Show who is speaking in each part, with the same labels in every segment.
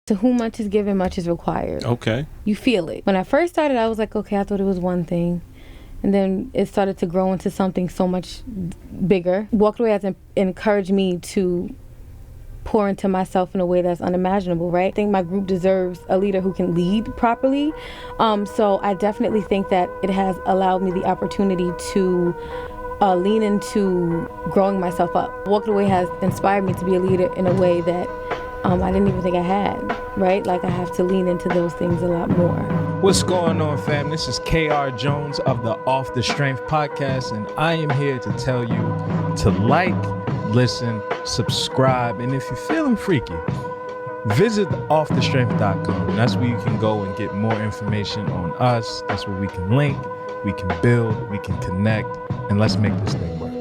Speaker 1: To whom much is given, much is required.
Speaker 2: Okay.
Speaker 1: You feel it. When I first started, I was like, okay, I thought it was one thing. And then it started to grow into something so much bigger. Walked Away has encouraged me to pour into myself in a way that's unimaginable, right? I think my group deserves a leader who can lead properly. So I definitely think that it has allowed me the opportunity to lean into growing myself up. Walked Away has inspired me to be a leader in a way that I didn't even think I had, right? Like I have to lean into those things a lot more.
Speaker 3: What's going on, fam? This is KR Jones of the Off the Strength podcast, and I am here to tell you to like, listen, subscribe, and if you're feeling freaky, visit offthestrength.com. That's where you can go and get more information on us. That's where we can link, we can build, we can connect, and let's make this thing work.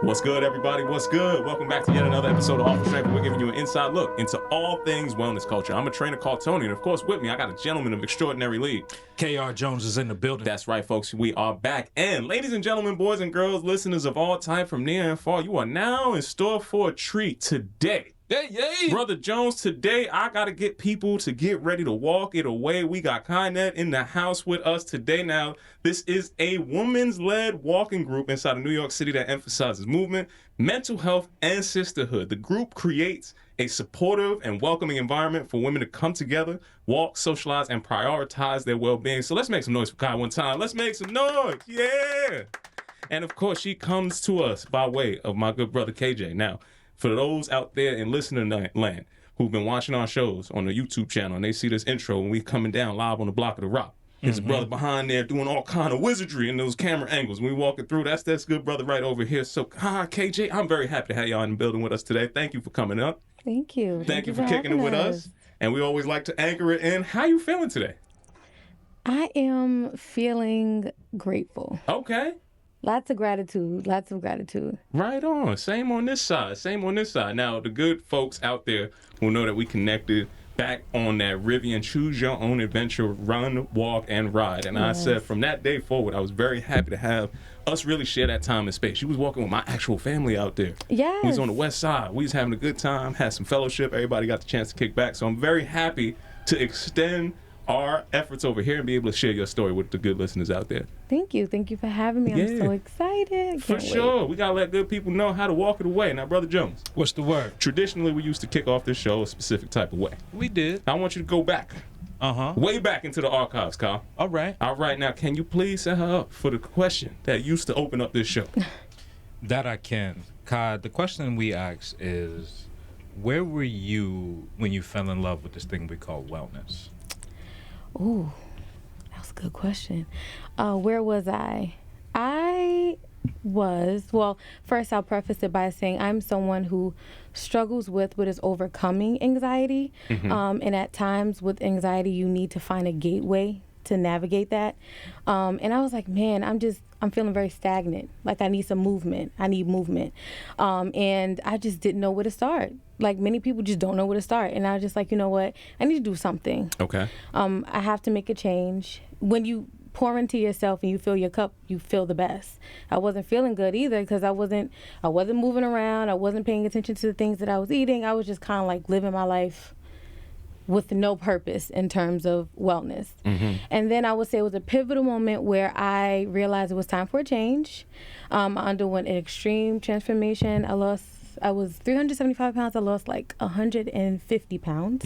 Speaker 2: What's good, everybody? What's good? Welcome back to yet another episode of Off the Strength. We're giving you an inside look into all things wellness culture. I'm a trainer called Tony, and of course, with me, I got a gentleman of extraordinary league.
Speaker 3: KR Jones is in the building.
Speaker 2: That's right, folks. We are back. And ladies and gentlemen, boys and girls, listeners of all time from near and far, you are now in store for a treat today.
Speaker 3: Yay.
Speaker 2: Brother Jones, today I got to get people to get ready to walk it away. We got Kia Nedd in the house with us today. Now, this is a women's-led walking group inside of New York City that emphasizes movement, mental health, and sisterhood. The group creates a supportive and welcoming environment for women to come together, walk, socialize, and prioritize their well-being. So let's make some noise for Kia one time. Let's make some noise. Yeah. And, of course, she comes to us by way of my good brother KJ. Now, for those out there in listening land who've been watching our shows on the YouTube channel and they see this intro when we coming down live on the block of the rock, his brother behind there doing all kind of wizardry in those camera angles. When we walking through, that's good brother right over here. So, KJ, I'm very happy to have y'all in the building with us today. Thank you for coming up.
Speaker 1: Thank you.
Speaker 2: Thank you for kicking it with us. And we always like to anchor it in. How you feeling today?
Speaker 1: I am feeling grateful.
Speaker 2: Okay.
Speaker 1: Lots of gratitude.
Speaker 2: Right on. Same on this side. Now, the good folks out there will know that we connected back on that Rivian Choose Your Own Adventure run, walk, and ride. And yes. I said from that day forward, I was very happy to have us really share that time and space. You was walking with my actual family out there.
Speaker 1: Yes.
Speaker 2: We was on the west side. We was having a good time, had some fellowship. Everybody got the chance to kick back. So I'm very happy to extend our efforts over here and be able to share your story with the good listeners out there.
Speaker 1: Thank you for having me. I'm so excited.
Speaker 2: For sure. We gotta let good people know how to walk it away. Now, Brother Jones,
Speaker 3: what's the word?
Speaker 2: Traditionally, we used to kick off this show a specific type of way.
Speaker 3: We did.
Speaker 2: I want you to go back. Way back into the archives, Kyle.
Speaker 3: All right.
Speaker 2: Now, can you please set her up for the question that used to open up this show?
Speaker 4: That I can. Kai, the question we ask is, where were you when you fell in love with this thing we call wellness?
Speaker 1: Ooh, that was a good question. Where was I? First I'll preface it by saying I'm someone who struggles with what is overcoming anxiety. And at times with anxiety, you need to find a gateway to navigate that. And I was like, man, I'm feeling very stagnant. Like I need some movement. And I just didn't know where to start. Like many people just don't know where to start. And I was just like, you know what? I need to do something.
Speaker 2: Okay.
Speaker 1: I have to make a change. When you pour into yourself and you fill your cup, you feel the best. I wasn't feeling good either because I wasn't moving around. I wasn't paying attention to the things that I was eating. I was just kind of like living my life with no purpose in terms of wellness. And then I would say it was a pivotal moment where I realized it was time for a change. I underwent an extreme transformation. I was 375 pounds. I lost like 150 pounds.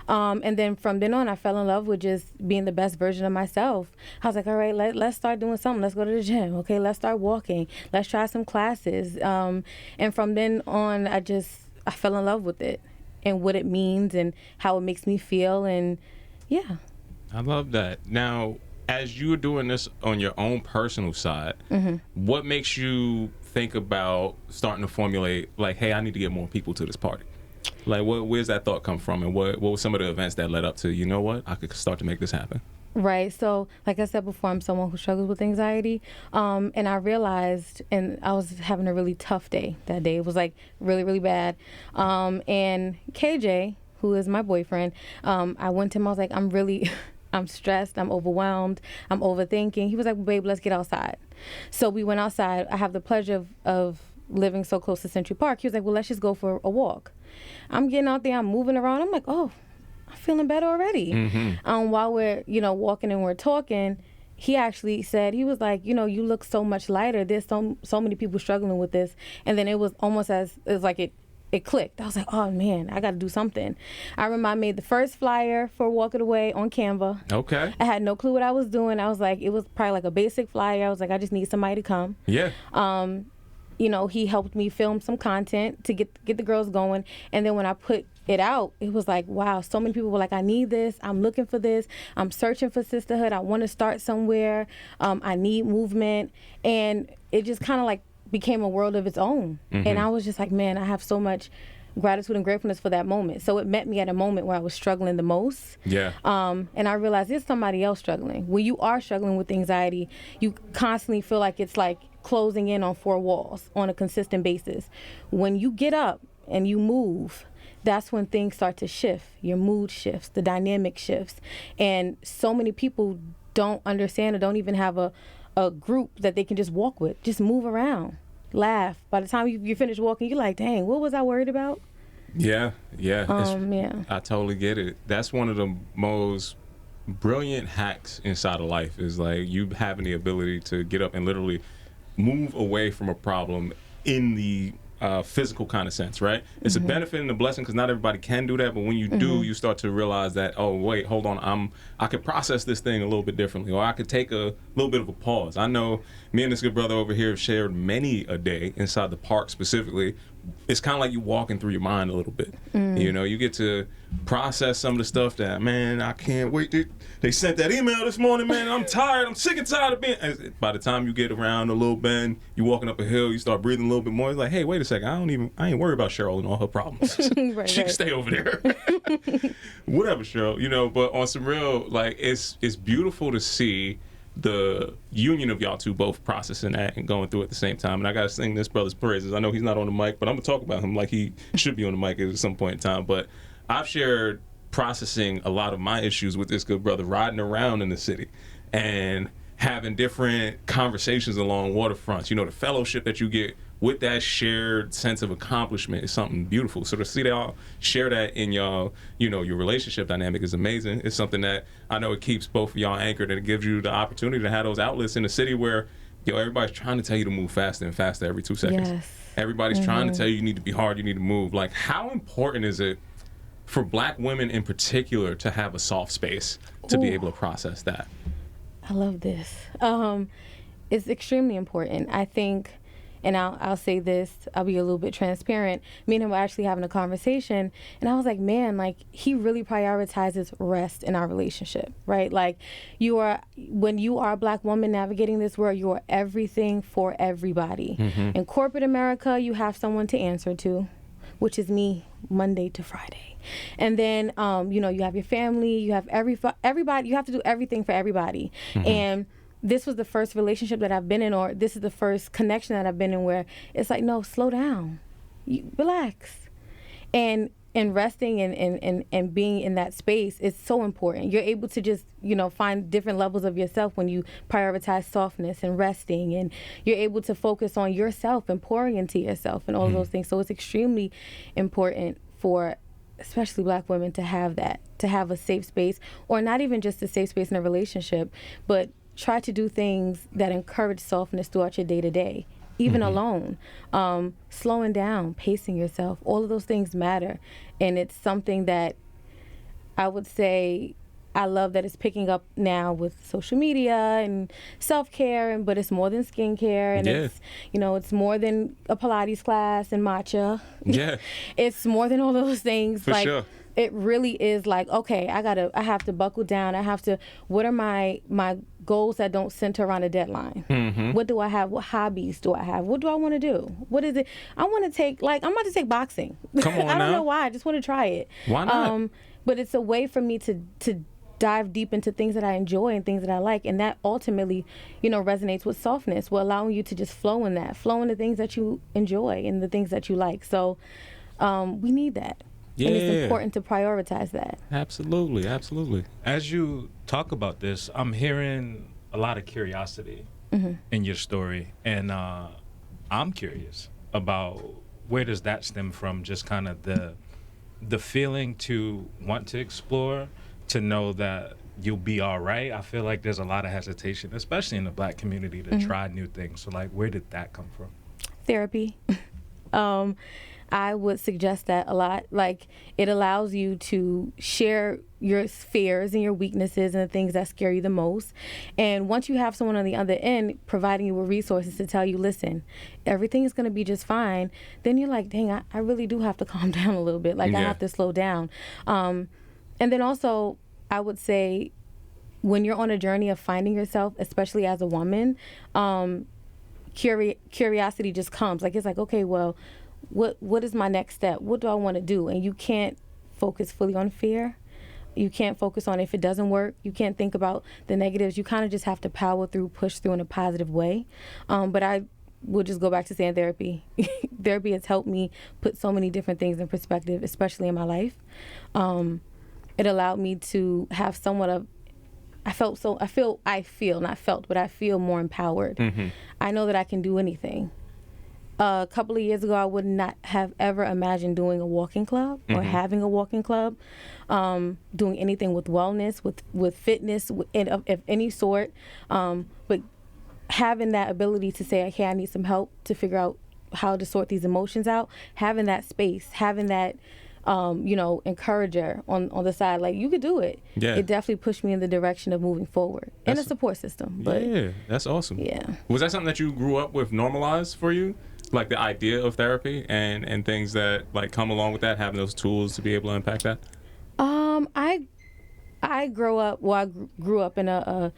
Speaker 1: And then from then on, I fell in love with just being the best version of myself. I was like, all right, let's start doing something. Let's go to the gym. Okay, let's start walking. Let's try some classes. And from then on, I fell in love with it and what it means and how it makes me feel. And yeah.
Speaker 2: I love that. Now, as you're doing this on your own personal side, what makes you think about starting to formulate, like, hey, I need to get more people to this party? Like, where's that thought come from? And what were some of the events that led up to, you know what, I could start to make this happen?
Speaker 1: Right. So, like I said before, I'm someone who struggles with anxiety. And I realized, and I was having a really tough day that day. It was like really, really bad. And KJ, who is my boyfriend, I went to him, I was like, I'm really, I'm stressed, I'm overwhelmed, I'm overthinking. He was like, babe, let's get outside. So we went outside. I have the pleasure of living so close to Century Park. He was like, well, let's just go for a walk. I'm getting out there, I'm moving around. I'm like, oh, I'm feeling better already. While we're, walking and we're talking, he actually said, he was like, you look so much lighter. There's so many people struggling with this. And then it was almost it was like it clicked. I was like, oh man, I got to do something. I remember I made the first flyer for Walk It Away on Canva.
Speaker 2: Okay.
Speaker 1: I had no clue what I was doing. I was like, it was probably like a basic flyer. I was like, I just need somebody to come.
Speaker 2: Yeah.
Speaker 1: He helped me film some content to get the girls going. And then when I put it out, it was like, wow, so many people were like, I need this. I'm looking for this. I'm searching for sisterhood. I want to start somewhere. I need movement. And it just kind of like became a world of its own. And I was just like, man, I have so much gratitude and gratefulness for that moment. So it met me at a moment where I was struggling the most.
Speaker 2: Yeah.
Speaker 1: And I realized there's somebody else struggling. When you are struggling with anxiety, you constantly feel like it's like closing in on four walls on a consistent basis. When you get up and you move, that's when things start to shift. Your mood shifts, the dynamic shifts. And so many people don't understand or don't even have a group that they can just walk with. Just move around, laugh. By the time you finish walking, you're like, dang, what was I worried about?
Speaker 2: Yeah.
Speaker 1: I
Speaker 2: totally get it. That's one of the most brilliant hacks inside of life, is like you having the ability to get up and literally move away from a problem in the physical kind of sense, right? It's a benefit and a blessing because not everybody can do that, but when you do, you start to realize that, oh wait, hold on, I could process this thing a little bit differently, or I could take a little bit of a pause. I know me and this good brother over here have shared many a day inside the park specifically. It's kind of like you walking through your mind a little bit. You get to process some of the stuff that, man, I can't wait. They sent that email this morning, man. I'm tired. I'm sick and tired of being. By the time you get around a little bend, you walking up a hill, you start breathing a little bit more. It's like, hey, wait a second. I ain't worried about Cheryl and all her problems. She can stay over there. Whatever, Cheryl. But on some real, like, it's beautiful to see the union of y'all two both processing that and going through it at the same time. And I gotta sing this brother's praises. I know he's not on the mic, but I'm gonna talk about him like he should be on the mic at some point in time. But I've shared processing a lot of my issues with this good brother, riding around in the city and having different conversations along waterfronts. The fellowship that you get with that shared sense of accomplishment is something beautiful. So to see y'all share that in y'all, your relationship dynamic is amazing. It's something that I know it keeps both of y'all anchored, and it gives you the opportunity to have those outlets in a city where, everybody's trying to tell you to move faster and faster every 2 seconds.
Speaker 1: Yes.
Speaker 2: Everybody's trying to tell you need to be hard, you need to move. Like, how important is it for Black women in particular to have a soft space to be able to process that?
Speaker 1: I love this. It's extremely important. I think, and I'll say this, I'll be a little bit transparent. Me and him were actually having a conversation, and I was like, man, like, he really prioritizes rest in our relationship, right? Like, when you are a Black woman navigating this world, you are everything for everybody. In corporate America, you have someone to answer to, which is me, Monday to Friday. And then, you have your family, you have everybody, you have to do everything for everybody. And this was the first relationship that I've been in, or this is the first connection that I've been in where it's like, no, slow down, relax. And resting and being in that space is so important. You're able to just, find different levels of yourself when you prioritize softness and resting, and you're able to focus on yourself and pouring into yourself and all of those things. So it's extremely important for especially Black women to have that, to have a safe space, or not even just a safe space in a relationship, but try to do things that encourage softness throughout your day-to-day, even alone. Slowing down, pacing yourself, all of those things matter. And it's something that I would say I love that it's picking up now with social media and self-care, but it's more than skincare, and it's more than a Pilates class and matcha.
Speaker 2: Yeah.
Speaker 1: It's more than all those things.
Speaker 2: For sure.
Speaker 1: It really is like, okay, I have to buckle down. What are my goals that don't center around a deadline? What do I have? What hobbies do I have? What do I want to do? What is it? I'm about to take boxing.
Speaker 2: Come on
Speaker 1: I don't
Speaker 2: now.
Speaker 1: know why. I just want to try it.
Speaker 2: Why not?
Speaker 1: But it's a way for me to dive deep into things that I enjoy and things that I like. And that ultimately, resonates with softness. Will allowing you to just flow in the things that you enjoy and the things that you like. So we need that.
Speaker 2: Yeah.
Speaker 1: And it's important to prioritize that.
Speaker 2: Absolutely, absolutely.
Speaker 4: As you talk about this, I'm hearing a lot of curiosity in your story, and I'm curious about where does that stem from? Just kind of the feeling to want to explore, to know that you'll be all right. I feel like there's a lot of hesitation, especially in the Black community, to try new things. So, like, where did that come from?
Speaker 1: Therapy. I would suggest that a lot. Like, it allows you to share your fears and your weaknesses and the things that scare you the most. And once you have someone on the other end providing you with resources to tell you, listen, everything is going to be just fine, then you're like, dang, I really do have to calm down a little bit. Like, I have to slow down. And then also, I would say, when you're on a journey of finding yourself, especially as a woman, curiosity just comes. Like, it's like, okay, well, what is my next step? What do I want to do? And you can't focus fully on fear. You can't focus on if it doesn't work. You can't think about the negatives. You kind of just have to power through, push through in a positive way. But I will just go back to saying therapy. Therapy has helped me put so many different things in perspective, especially in my life. It allowed me to have somewhat of, I feel more empowered. I know that I can do anything. A couple of years ago, I would not have ever imagined doing a walking club or having a walking club, doing anything with wellness, with fitness, of any sort. But having that ability to say, okay, I need some help to figure out how to sort these emotions out, having that space, having that, encourager on the side, like, you could do it.
Speaker 2: Yeah.
Speaker 1: It definitely pushed me in the direction of moving forward. And a support system. But
Speaker 2: yeah, that's awesome.
Speaker 1: Yeah.
Speaker 2: Was that something that you grew up with normalized for you? Like the idea of therapy and things that like come along with that, having those tools to be able to impact that?
Speaker 1: I grew up in a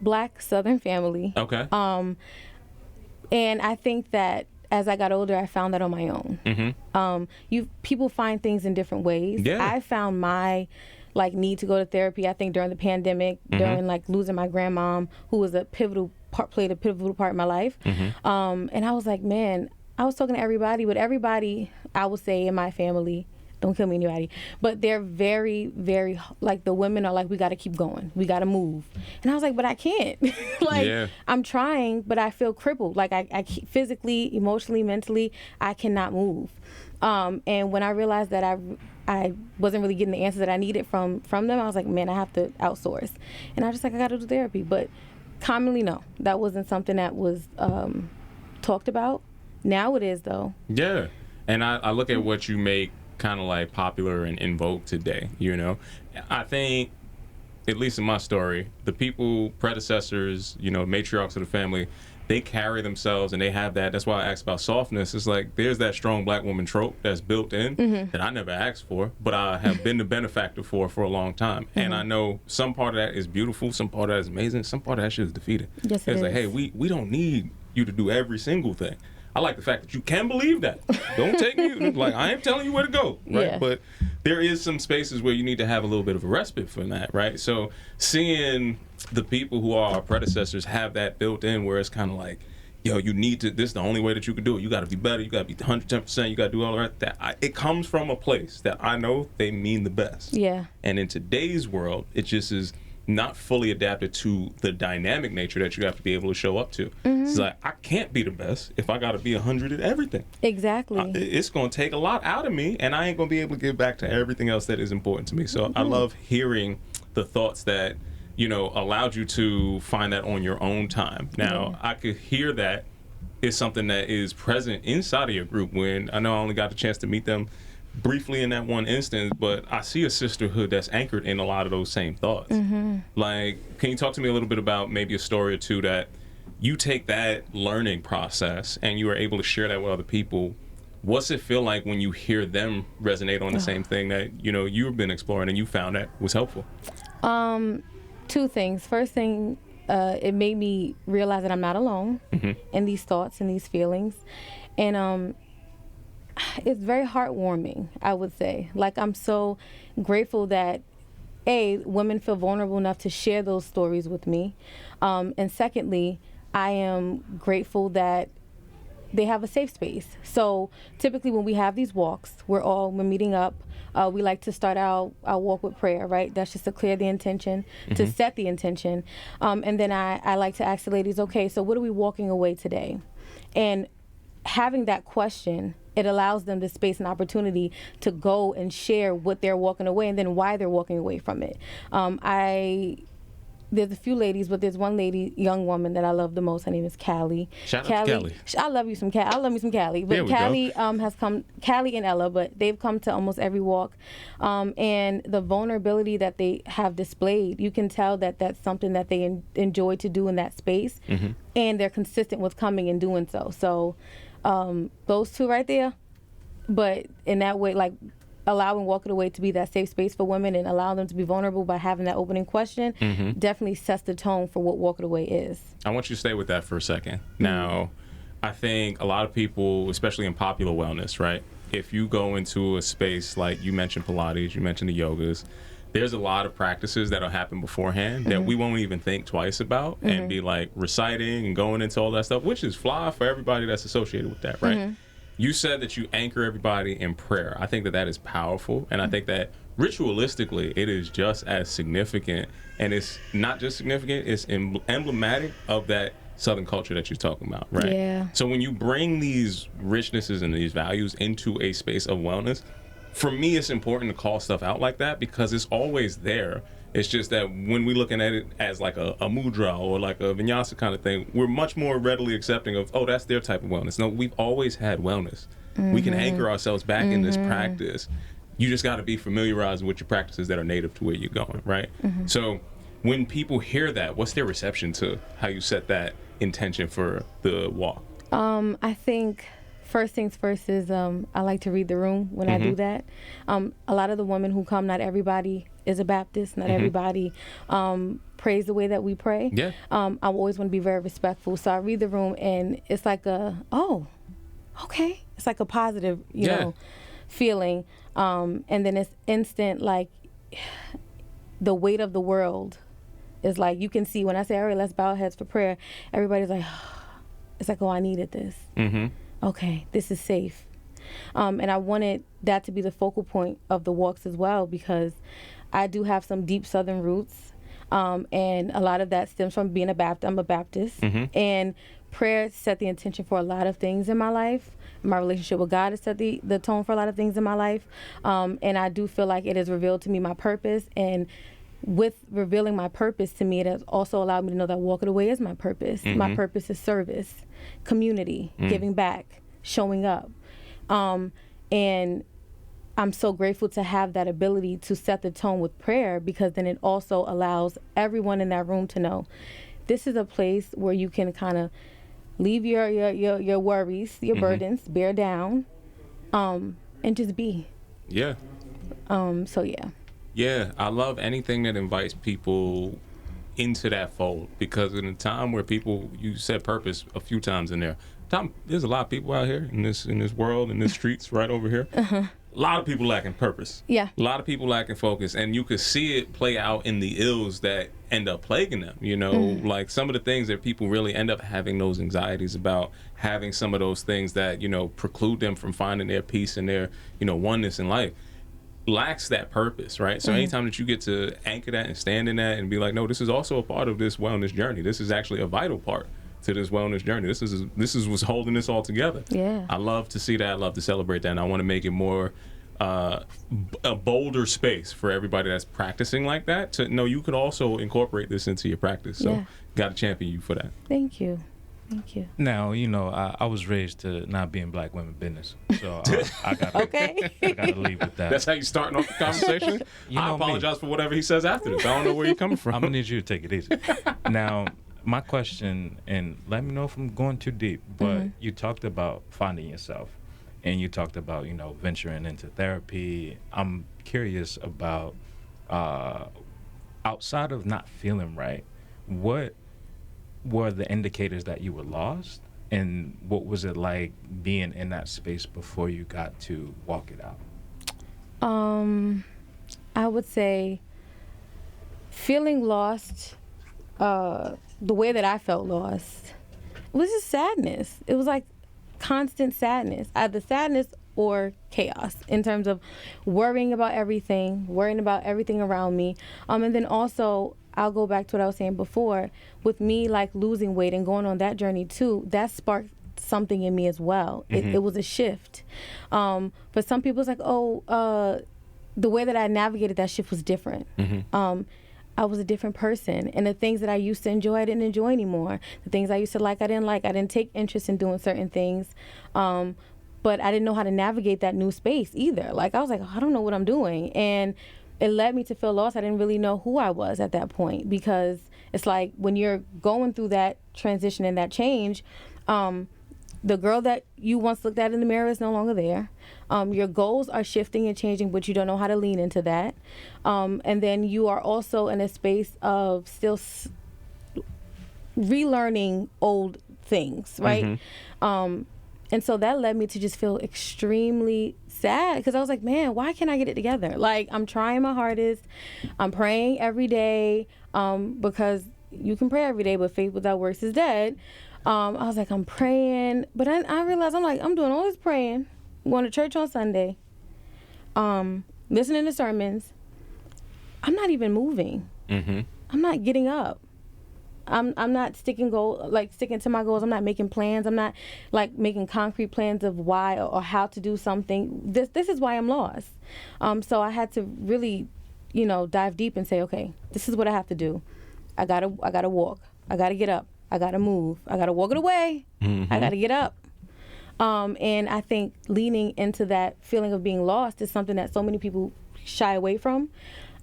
Speaker 1: Black Southern family.
Speaker 2: Okay.
Speaker 1: And I think that as I got older, I found that on my own. People find things in different ways.
Speaker 2: Yeah.
Speaker 1: I found my need to go to therapy, I think, during the pandemic, during losing my grandmom, who was played a pivotal part in my life. And I was like, man, I was talking to everybody, but everybody, I would say, in my family, don't kill me, anybody, but they're very, very, the women are like, we got to keep going. We got to move. And I was like, but I can't. I'm trying, but I feel crippled. I physically, emotionally, mentally, I cannot move. And when I realized that I wasn't really getting the answers that I needed from them, I was like, man, I have to outsource. And I was just like, I got to do therapy. But commonly, no. That wasn't something that was talked about. Now it is, though.
Speaker 2: Yeah. And I look at what you make kind of popular and in vogue today, I think, at least in my story, the people, predecessors, matriarchs of the family, they carry themselves and they have that. That's why I asked about softness. It's like there's that strong Black woman trope that's built in that I never asked for, but I have been the benefactor for a long time. And I know some part of that is beautiful, some part of that is amazing, some part of that shit is defeating.
Speaker 1: Yes, it
Speaker 2: it's
Speaker 1: is.
Speaker 2: Like, hey, we don't need you to do every single thing. I like the fact that you can believe that. Don't take me, I ain't telling you where to go, right?
Speaker 1: Yeah.
Speaker 2: But there is some spaces where you need to have a little bit of a respite from that, right? So seeing the people who are our predecessors have that built in where it's kind of like, yo, you need to, this is the only way that you can do it. You got to be better. You got to be 110%. You got to do all of that. It comes from a place that I know they mean the best.
Speaker 1: Yeah.
Speaker 2: And in today's world, it just is not fully adapted to the dynamic nature that you have to be able to show up to. It's like, I can't be the best if I got to be 100 at everything.
Speaker 1: Exactly.
Speaker 2: It's going to take a lot out of me, and I ain't going to be able to give back to everything else that is important to me. So I love hearing the thoughts that, allowed you to find that on your own time. Now, I could hear that is something that is present inside of your group. When I know I only got the chance to meet them briefly in that one instance, but I see a sisterhood that's anchored in a lot of those same thoughts. Can you talk to me a little bit about maybe a story or two that you take that learning process and you are able to share that with other people? What's it feel like when you hear them resonate on the same thing that you've been exploring and you found that was helpful?
Speaker 1: Two things. First thing, it made me realize that I'm not alone in these thoughts and these feelings, and it's very heartwarming, I would say. I'm so grateful that women feel vulnerable enough to share those stories with me, and secondly, I am grateful that they have a safe space. So typically when we have these walks, we're meeting up. We like to start our walk with prayer, right? That's just to clear the intention, to set the intention. And then I like to ask the ladies, okay, so what are we walking away today? And having that question, it allows them the space and opportunity to go and share what they're walking away and then why they're walking away from it. There's a few ladies, but there's one lady, young woman that I love the most. Her name is Callie.
Speaker 2: Shout out to Callie.
Speaker 1: I love you some Callie. I love me some Callie. But Callie has come, Callie and Ella, but they've come to almost every walk. And the vulnerability that they have displayed, you can tell that that's something that they enjoy to do in that space. And they're consistent with coming and doing so. So those two right there. But in that way, like, allowing Walk It Away to be that safe space for women and allowing them to be vulnerable by having that opening question definitely sets the tone for what Walk It Away is.
Speaker 2: I want you to stay with that for a second. Now, I think a lot of people, especially in popular wellness, right? If you go into a space like you mentioned Pilates, you mentioned the yogas, there's a lot of practices that'll happen beforehand that we won't even think twice about and be like reciting and going into all that stuff, which is fly for everybody that's associated with that, right? You said that you anchor everybody in prayer. I think that that is powerful, and I think that ritualistically it is just as significant, and it's not just significant, it's emblematic of that Southern culture that you're talking about, right?
Speaker 1: Yeah.
Speaker 2: So when you bring these richnesses and these values into a space of wellness, for me it's important to call stuff out like that because it's always there. It's just that when we're looking at it as like a mudra or like a vinyasa kind of thing, we're much more readily accepting of, oh, that's their type of wellness. No, we've always had wellness. We can anchor ourselves back in this practice. You just got to be familiarized with your practices that are native to where you're going, right? So when people hear that, what's their reception to how you set that intention for the walk?
Speaker 1: I think first things first is I like to read the room when I do that. A lot of the women who come, not everybody is a Baptist, not everybody prays the way that we pray.
Speaker 2: Yeah.
Speaker 1: I always want to be very respectful. So I read the room and it's like oh, okay. It's like a positive, you know, feeling. And then it's instant, like the weight of the world is like, you can see when I say, all right, let's bow our heads for prayer, everybody's like, it's like, oh, I needed this. Okay, this is safe. And I wanted that to be the focal point of the walks as well because I do have some deep Southern roots. And a lot of that stems from being a Baptist. I'm a Baptist. And prayer set the intention for a lot of things in my life. My relationship with God has set the tone for a lot of things in my life. And I do feel like it has revealed to me my purpose. And with revealing my purpose to me, it has also allowed me to know that Walk It Away is my purpose. My purpose is service, community, giving back, showing up. And I'm so grateful to have that ability to set the tone with prayer because then it also allows everyone in that room to know this is a place where you can kind of leave your worries, your burdens, bear down, and just be.
Speaker 2: Yeah.
Speaker 1: So yeah.
Speaker 2: Yeah, I love anything that invites people into that fold because in a time where people, you said purpose a few times in there. There's a lot of people out here in this world, in the streets right over here. A lot of people lacking purpose.
Speaker 1: Yeah.
Speaker 2: A lot of people lacking focus, and you could see it play out in the ills that end up plaguing them. You know, like some of the things that people really end up having those anxieties about, having some of those things that, you know, preclude them from finding their peace and their, you know, oneness in life. Lacks that purpose, right? So anytime that you get to anchor that and stand in that and be like, no, this is also a part of this wellness journey. This is actually a vital part to this wellness journey. This is what's holding this all together.
Speaker 1: Yeah.
Speaker 2: I love to see that. I love to celebrate that. And I want to make it more a bolder space for everybody that's practicing like that to know you could also incorporate this into your practice. So got to champion you for that.
Speaker 1: Thank you. Thank you.
Speaker 4: Now, you know, I was raised to not be in black women business, so I got to leave with that.
Speaker 2: That's how you starting off the conversation? I apologize for whatever he says after this. I don't know where you're coming from.
Speaker 4: I'm going to need you to take it easy. Now, my question, and let me know if I'm going too deep, but you talked about finding yourself, and you talked about, you know, venturing into therapy. I'm curious about, outside of not feeling right, what were the indicators that you were lost, and what was it like being in that space before you got to walk it out?
Speaker 1: I would say feeling lost, the way that I felt lost, it was just sadness. It was like constant sadness, either sadness or chaos, in terms of worrying about everything around me. And then also, I'll go back to what I was saying before, with me like losing weight and going on that journey too, that sparked something in me as well. It was a shift. But some people, it's like, the way that I navigated that shift was different. I was a different person, and the things that I used to enjoy, I didn't enjoy anymore. The things I used to like, I didn't like. I didn't take interest in doing certain things. But I didn't know how to navigate that new space either. Like, I was like, I don't know what I'm doing. And it led me to feel lost. I didn't really know who I was at that point, because it's like when you're going through that transition and that change, the girl that you once looked at in the mirror is no longer there. Your goals are shifting and changing, but you don't know how to lean into that. And then you are also in a space of still relearning old things, right? And so that led me to just feel extremely sad, because I was like, man, why can't I get it together? Like, I'm trying my hardest. I'm praying every day, because you can pray every day, but faith without works is dead. I was like, I'm praying, but I realized I'm doing all this praying, going to church on Sunday, listening to sermons. I'm not even moving. I'm not getting up. I'm not sticking to my goals. I'm not making plans. I'm not like making concrete plans of why or how to do something. This is why I'm lost. So I had to really, dive deep and say, okay, this is what I have to do. I gotta walk. I gotta get up. I gotta move. I gotta walk it away. I gotta get up. And I think leaning into that feeling of being lost is something that so many people shy away from.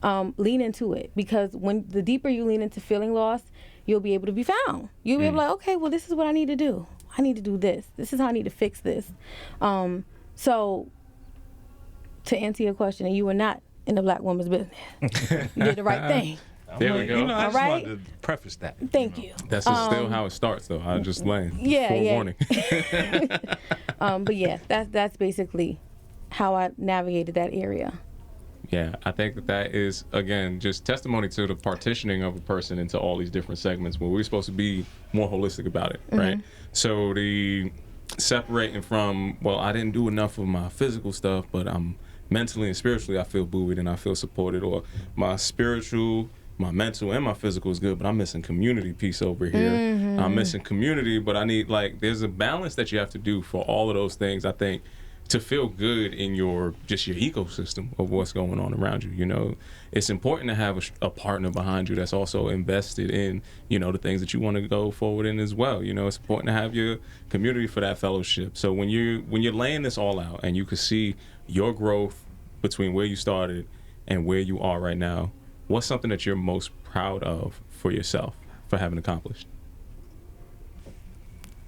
Speaker 1: Lean into it, because when the deeper you lean into feeling lost, you'll be able to be found. You'll be able to like, okay, well, this is what I need to do. I need to do this. This is how I need to fix this. So to answer your question, and you were not in the black woman's business. You did the right thing.
Speaker 2: There we go.
Speaker 4: I just wanted to preface that.
Speaker 1: Thank you.
Speaker 2: That's just still how it starts, though. I'm just laying.
Speaker 1: Forewarning.
Speaker 2: Yeah.
Speaker 1: But yeah, that's basically how I navigated that area.
Speaker 2: Yeah, I think that is, again, just testimony to the partitioning of a person into all these different segments where we're supposed to be more holistic about it, right? So the separating from, well, I didn't do enough of my physical stuff, but I'm mentally and spiritually, I feel buoyed and I feel supported, or my spiritual, my mental, and my physical is good, but I'm missing community piece over here. I'm missing community, but I need, there's a balance that you have to do for all of those things, I think, to feel good in your ecosystem of what's going on around you. It's important to have a partner behind you that's also invested in, the things that you want to go forward in as well. It's important to have your community for that fellowship. So when you're laying this all out and you can see your growth between where you started and where you are right now, what's something that you're most proud of for yourself for having accomplished?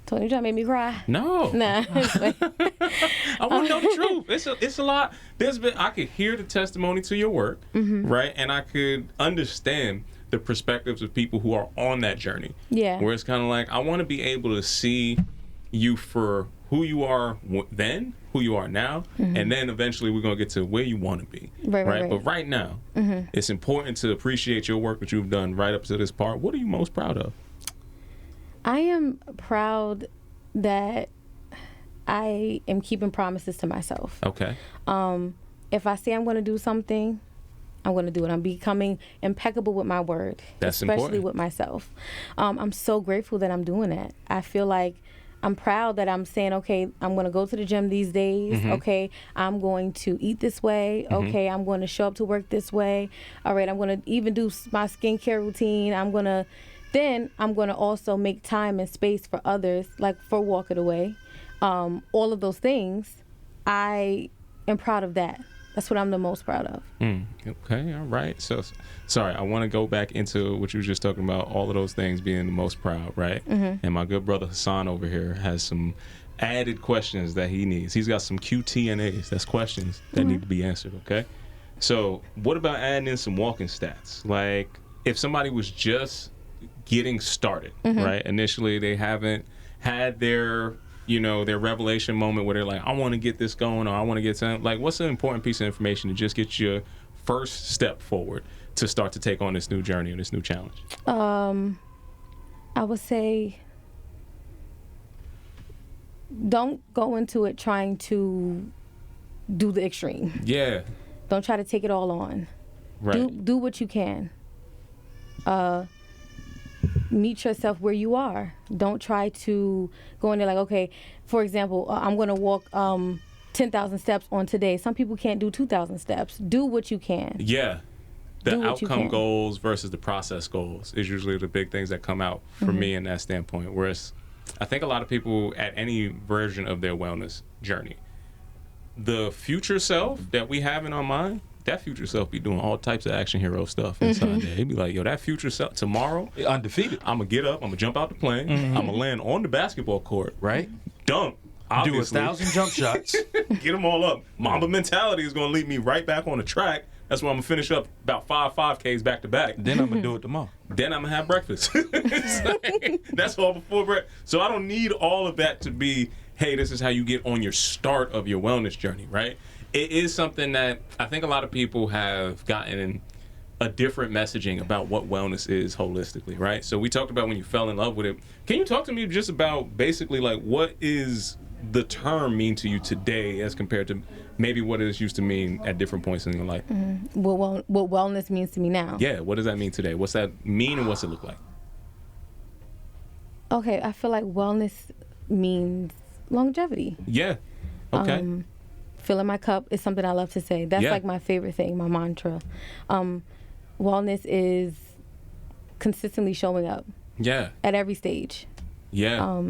Speaker 1: Tony, you trying to make me cry?
Speaker 2: No.
Speaker 1: Nah.
Speaker 2: I want to know the truth. It's a lot. I could hear the testimony to your work, right? And I could understand the perspectives of people who are on that journey.
Speaker 1: Yeah.
Speaker 2: Where it's kind of like, I want to be able to see you for who you are then, who you are now, and then eventually we're going to get to where you want to be. Right. But right now, it's important to appreciate your work that you've done right up to this part. What are you most proud of?
Speaker 1: I am proud that I am keeping promises to myself.
Speaker 2: Okay.
Speaker 1: If I say I'm going to do something, I'm going to do it. I'm becoming impeccable with my word.
Speaker 2: That's
Speaker 1: especially
Speaker 2: important.
Speaker 1: with myself. I'm so grateful that I'm doing that. I feel like I'm proud that I'm saying, okay, I'm going to go to the gym these days. Okay, I'm going to eat this way. Okay, I'm going to show up to work this way. All right, I'm going to even do my skincare routine. Then I'm going to also make time and space for others, like for walking away. All of those things, I am proud of that. That's what I'm the most proud of.
Speaker 2: Okay, all right. So, sorry, I want to go back into what you were just talking about, all of those things being the most proud, right? And my good brother Hassan over here has some added questions that he needs. He's got some QT&As. That's questions that need to be answered, okay? So, what about adding in some walking stats? Like, if somebody was just getting started, right? Initially, they haven't had their revelation moment where they're like, I want to get this going, or I want to get something. Like, what's an important piece of information to just get your first step forward to start to take on this new journey or this new challenge?
Speaker 1: I would say don't go into it trying to do the extreme.
Speaker 2: Yeah.
Speaker 1: Don't try to take it all on.
Speaker 2: Right.
Speaker 1: Do what you can. Meet yourself where you are. Don't try to go in there like, okay, for example, I'm going to walk 10,000 steps on today. Some people can't do 2,000 steps. Do what you can.
Speaker 2: Yeah. The
Speaker 1: Do what you
Speaker 2: outcome
Speaker 1: can.
Speaker 2: goals versus the process goals is usually the big things that come out for me in that standpoint. Whereas I think a lot of people at any version of their wellness journey, the future self that we have in our mind, that future self be doing all types of action hero stuff inside there. He'd be like, yo, that future self, tomorrow,
Speaker 3: Undefeated.
Speaker 2: I'm going to get up, I'm going to jump out the plane, I'm going to land on the basketball court,
Speaker 3: Right?
Speaker 2: dunk,
Speaker 3: Do
Speaker 2: obviously.
Speaker 3: 1,000 jump shots.
Speaker 2: Get them all up. Mamba mentality is going to lead me right back on the track. That's where I'm going to finish up about 5Ks back to back.
Speaker 3: Then I'm going to do it tomorrow.
Speaker 2: Then I'm going to have breakfast. It's like, that's all before breakfast. So I don't need all of that to be, hey, this is how you get on your start of your wellness journey, right? It is something that I think a lot of people have gotten in a different messaging about what wellness is holistically, right? So we talked about when you fell in love with it. Can you talk to me just about basically like what is the term mean to you today as compared to maybe what it used to mean at different points in your life?
Speaker 1: What wellness means to me now.
Speaker 2: Yeah, what does that mean today? What's that mean and what's it look like?
Speaker 1: Okay, I feel like wellness means longevity.
Speaker 2: Yeah. Okay.
Speaker 1: Filling my cup is something I love to say. That's
Speaker 2: Yeah.
Speaker 1: like my favorite thing, my mantra. Wellness is consistently showing up
Speaker 2: Yeah.
Speaker 1: at every stage.
Speaker 2: Yeah.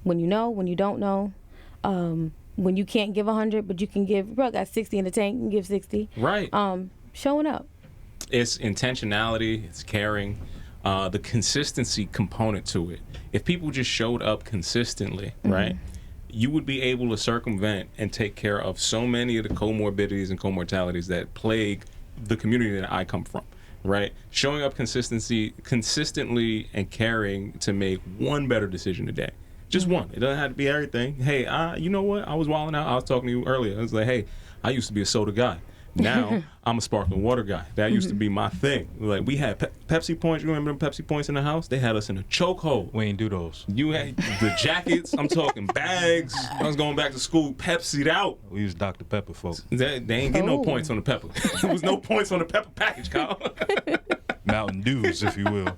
Speaker 1: When you know, when you don't know, when you can't give 100, but you can give, bro, I got 60 in the tank, you can give 60.
Speaker 2: Right.
Speaker 1: Showing up.
Speaker 2: It's intentionality, it's caring, the consistency component to it. If people just showed up consistently, right, you would be able to circumvent and take care of so many of the comorbidities and comortalities that plague the community that I come from, right? Showing up consistently and caring to make one better decision a day. Just one. It doesn't have to be everything. Hey, you know what? I was wilding out. I was talking to you earlier. I was like, hey, I used to be a soda guy. Now I'm a sparkling water guy. That used to be my thing. Like we had Pepsi points. You remember them Pepsi points in the house? They had us in a chokehold.
Speaker 3: We ain't do those.
Speaker 2: You had the jackets. I'm talking bags. I was going back to school Pepsi'd out.
Speaker 3: We use Dr. Pepper, folks.
Speaker 2: They ain't get no points on the pepper. There was no points on the pepper package, Kyle.
Speaker 3: Mountain Dews, if you will.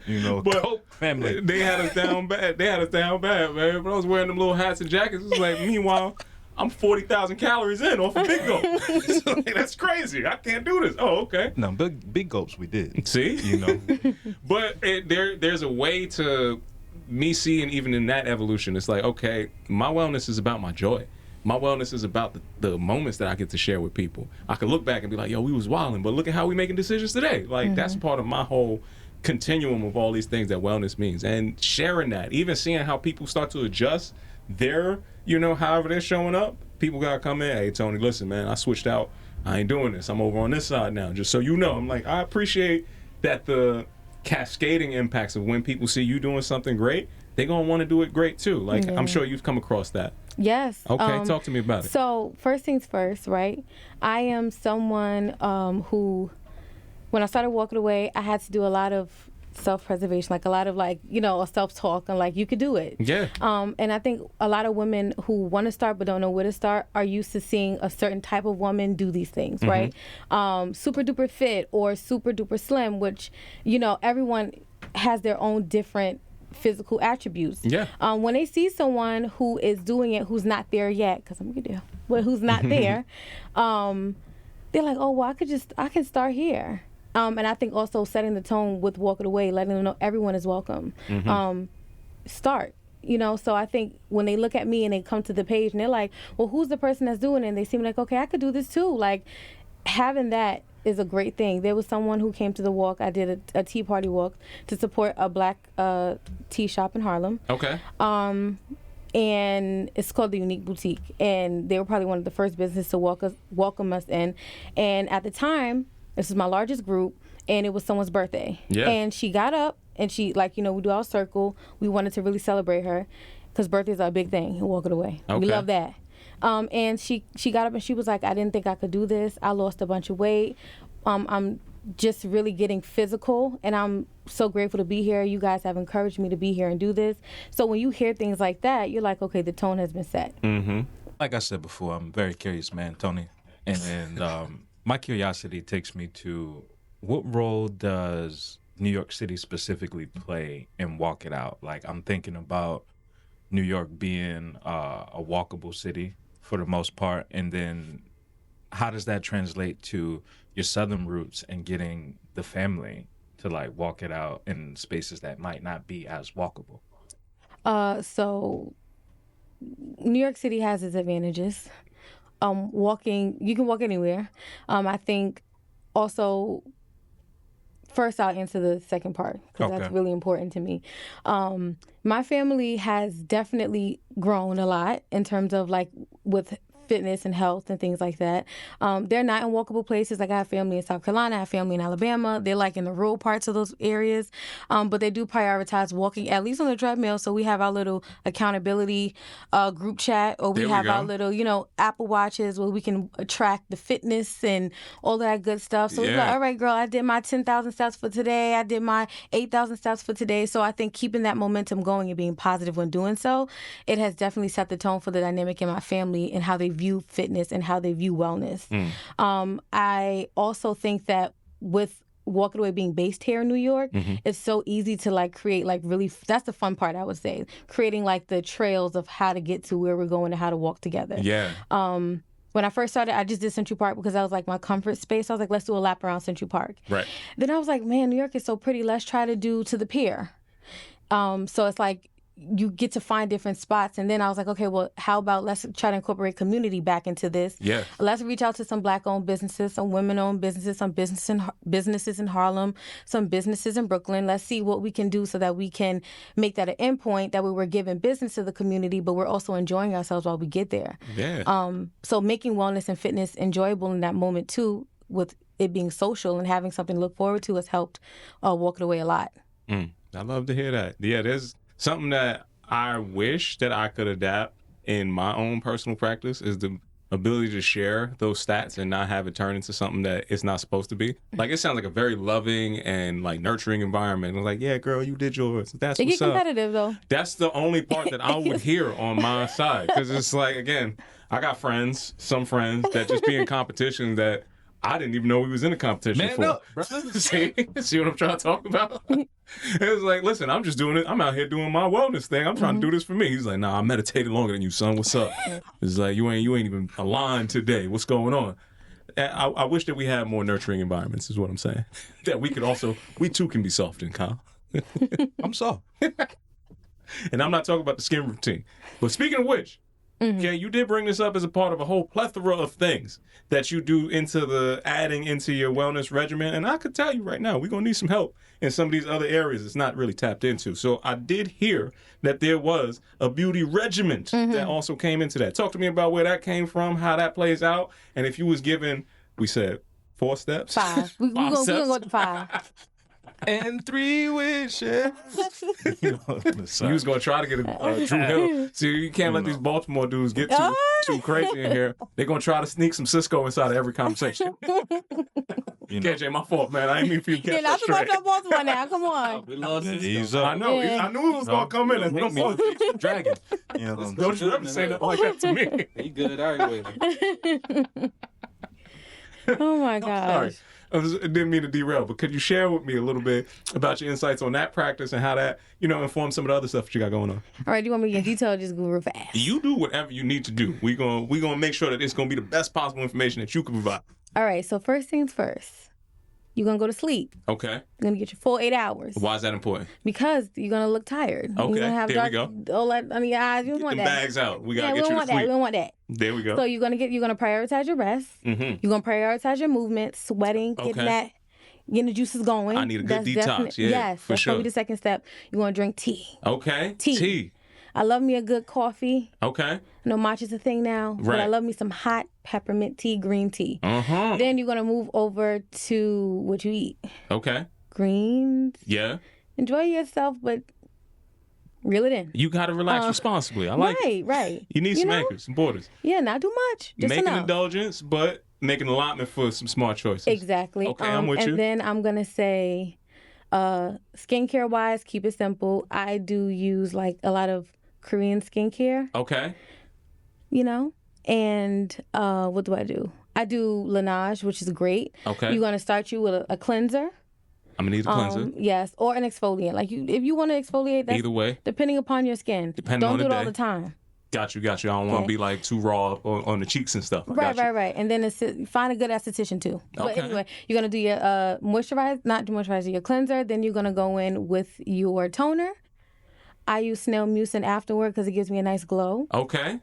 Speaker 3: You know,
Speaker 2: But
Speaker 3: Coke family.
Speaker 2: They had us down bad. Man. But I was wearing them little hats and jackets. It was like, meanwhile, I'm 40,000 calories in off a big gulp. So, like, that's crazy. I can't do this. Oh, okay.
Speaker 3: No, big gulps we did.
Speaker 2: See?
Speaker 3: You know.
Speaker 2: But there's a way to me seeing even in that evolution. It's like, okay, my wellness is about my joy. My wellness is about the moments that I get to share with people. I can look back and be like, yo, we was wilding, but look at how we making decisions today. Like, that's part of my whole continuum of all these things that wellness means. And sharing that, even seeing how people start to adjust their, however they're showing up, people gotta come in, hey, Tony, listen, man, I switched out. I ain't doing this. I'm over on this side now, just so you know. I'm like, I appreciate that the cascading impacts of when people see you doing something great, they gonna want to do it great too. Like, I'm sure you've come across that.
Speaker 1: Yes.
Speaker 2: Okay, talk to me about it.
Speaker 1: So first things first, right? I am someone who, when I started walking away, I had to do a lot of self-preservation, like a lot of a self-talk and like, you could do it.
Speaker 2: Yeah.
Speaker 1: And I think a lot of women who want to start but don't know where to start are used to seeing a certain type of woman do these things, right? Super duper fit or super duper slim, which, everyone has their own different physical attributes.
Speaker 2: Yeah.
Speaker 1: When they see someone who is doing it, who's not there yet, because I'm gonna do, but who's not there, they're like, oh, well, I can start here. And I think also setting the tone with walking away, letting them know everyone is welcome. Start. So I think when they look at me and they come to the page and they're like, well, who's the person that's doing it? And they seem like, okay, I could do this too. Like, having that is a great thing. There was someone who came to the walk. I did a tea party walk to support a black tea shop in Harlem.
Speaker 2: Okay.
Speaker 1: And it's called the Unique Boutique. And they were probably one of the first businesses to welcome us in. And at the time, this is my largest group, and it was someone's birthday.
Speaker 2: Yeah.
Speaker 1: And she got up, and she, we do our circle. We wanted to really celebrate her, because birthdays are a big thing, and walking away.
Speaker 2: Okay.
Speaker 1: We love that. And she got up, and she was like, I didn't think I could do this. I lost a bunch of weight. I'm just really getting physical, and I'm so grateful to be here. You guys have encouraged me to be here and do this. So when you hear things like that, you're like, okay, the tone has been set.
Speaker 2: Mm-hmm.
Speaker 4: Like I said before, I'm a very curious man, Tony. And my curiosity takes me to, what role does New York City specifically play in Walk It Out? Like, I'm thinking about New York being a walkable city for the most part, and then how does that translate to your Southern roots and getting the family to like walk it out in spaces that might not be as walkable?
Speaker 1: So New York City has its advantages. You can walk anywhere. I think also, first I'll answer the second part because that's really important to me. My family has definitely grown a lot in terms of like with fitness and health and things like that. They're not in walkable places. Like I have family in South Carolina, I have family in Alabama. They're like in the rural parts of those areas. But they do prioritize walking, at least on the treadmill. So we have our little accountability group chat, or we have our little, Apple Watches where we can track the fitness and all that good stuff. So we're like, all right, girl, I did my 10,000 steps for today. I did my 8,000 steps for today. So I think keeping that momentum going and being positive when doing so, it has definitely set the tone for the dynamic in my family and how they view fitness and how they view wellness. I also think that with Walk It Away being based here in New York, it's so easy to like create like really, that's the fun part I would say, creating like the trails of how to get to where we're going and how to walk together.
Speaker 2: Yeah.
Speaker 1: When I first started, I just did Central Park because that was like my comfort space. I was like, let's do a lap around Central Park.
Speaker 2: Right.
Speaker 1: Then I was like, man, New York is so pretty. Let's try to do to the pier. So it's like, you get to find different spots. And then I was like, okay, well, how about let's try to incorporate community back into this.
Speaker 2: Yeah.
Speaker 1: Let's reach out to some Black-owned businesses, some women-owned businesses, some businesses in Harlem, some businesses in Brooklyn. Let's see what we can do so that we can make that an endpoint that we were giving business to the community, but we're also enjoying ourselves while we get there.
Speaker 2: Yeah.
Speaker 1: So making wellness and fitness enjoyable in that moment too, with it being social and having something to look forward to, has helped Walk It Away a lot.
Speaker 2: I love to hear that. Yeah, there's something that I wish that I could adapt in my own personal practice is the ability to share those stats and not have it turn into something that it's not supposed to be. Like, it sounds like a very loving and like nurturing environment. It's like, yeah, girl, you did yours. That's what's up.
Speaker 1: It get competitive though.
Speaker 2: That's the only part that I would hear on my side, because it's like, again, I got some friends that just be in competition that I didn't even know we was in a competition
Speaker 4: Man
Speaker 2: for.
Speaker 4: up, brother.
Speaker 2: See what I'm trying to talk about? It was like, listen, I'm just doing it. I'm out here doing my wellness thing. I'm trying to do this for me. He's like, nah, I meditated longer than you, son. What's up? It's like, you ain't even aligned today. What's going on? I wish that we had more nurturing environments, is what I'm saying. That we too can be soft in, Kyle.
Speaker 4: I'm soft.
Speaker 2: And I'm not talking about the skin routine. But speaking of which, okay, you did bring this up as a part of a whole plethora of things that you do adding into your wellness regimen. And I could tell you right now, we're going to need some help in some of these other areas it's not really tapped into. So I did hear that there was a beauty regimen that also came into that. Talk to me about where that came from, how that plays out. And if you was given, we said 4 steps?
Speaker 1: 5. We're going to go to 5.
Speaker 4: And 3 wishes.
Speaker 2: You was going to try to get a Drew Hill. See, you can't let these Baltimore dudes get too crazy in here. They're going to try to sneak some Cisco inside of every conversation. KJ, my fault, man. I ain't mean for you to catch that straight.
Speaker 1: You're not Baltimore now. Come on.
Speaker 3: We lost this.
Speaker 2: I know.
Speaker 1: Yeah.
Speaker 2: I knew it was going to come in.
Speaker 3: Don't make me dragon.
Speaker 2: Don't you ever say that like that to me.
Speaker 3: He good every way.
Speaker 1: Oh my gosh.
Speaker 2: Sorry. I didn't mean to derail, but could you share with me a little bit about your insights on that practice and how that, informs some of the other stuff that you got going on?
Speaker 1: All right, do you want me to get detailed or just go real fast?
Speaker 2: You do whatever you need to do. We're gonna make sure that it's gonna be the best possible information that you can provide.
Speaker 1: All right, so first things first. You're going to go to sleep.
Speaker 2: Okay.
Speaker 1: You're going to get your full 8 hours.
Speaker 2: Why is that important?
Speaker 1: Because you're going to look tired.
Speaker 2: Okay,
Speaker 1: you're gonna have
Speaker 2: there we go.
Speaker 1: All that under your eyes. You don't
Speaker 2: Get
Speaker 1: want
Speaker 2: them
Speaker 1: that.
Speaker 2: bags out. We got to
Speaker 1: we
Speaker 2: get
Speaker 1: don't
Speaker 2: you to
Speaker 1: want
Speaker 2: sleep.
Speaker 1: that. We don't want that.
Speaker 2: There we go.
Speaker 1: So you're going to prioritize your rest.
Speaker 2: Mm-hmm.
Speaker 1: You're going to prioritize your movement, sweating, getting the juices going.
Speaker 2: I need a good detox. Yeah,
Speaker 1: yes,
Speaker 2: for
Speaker 1: that's
Speaker 2: sure.
Speaker 1: going to be the second step. You're going to drink tea.
Speaker 2: Okay.
Speaker 1: Tea. I love me a good coffee.
Speaker 2: Okay.
Speaker 1: I know matcha's a thing now, but
Speaker 2: Right.
Speaker 1: I love me some hot peppermint tea, green tea.
Speaker 2: Uh-huh.
Speaker 1: Then you're going to move over to what you eat.
Speaker 2: Okay.
Speaker 1: Greens.
Speaker 2: Yeah.
Speaker 1: Enjoy yourself, but reel it in.
Speaker 2: You got to relax responsibly. I like it.
Speaker 1: Right.
Speaker 2: You need some
Speaker 1: know?
Speaker 2: anchors, some borders.
Speaker 1: Yeah, not too much. Just
Speaker 2: Make an
Speaker 1: enough.
Speaker 2: indulgence, but make an allotment for some smart choices.
Speaker 1: Exactly.
Speaker 2: Okay, I'm with you.
Speaker 1: And then I'm gonna say, skincare wise, keep it simple. I do use like a lot of Korean skincare.
Speaker 2: Okay.
Speaker 1: You know, and what do? I do Laneige, which is great.
Speaker 2: Okay.
Speaker 1: You're gonna start you with a cleanser.
Speaker 2: I'm gonna need a cleanser.
Speaker 1: Yes, or an exfoliant. Like if you want to exfoliate, that's
Speaker 2: Either way,
Speaker 1: depending upon your skin.
Speaker 2: Depending
Speaker 1: Don't
Speaker 2: on
Speaker 1: do
Speaker 2: the
Speaker 1: it all
Speaker 2: day.
Speaker 1: the time.
Speaker 2: Got you. I don't want to be like too raw on the cheeks and stuff.
Speaker 1: Right. And then find a good esthetician too. But
Speaker 2: Okay.
Speaker 1: anyway, you're gonna do your your cleanser. Then you're gonna go in with your toner. I use snail mucin afterward because it gives me a nice glow.
Speaker 2: Okay.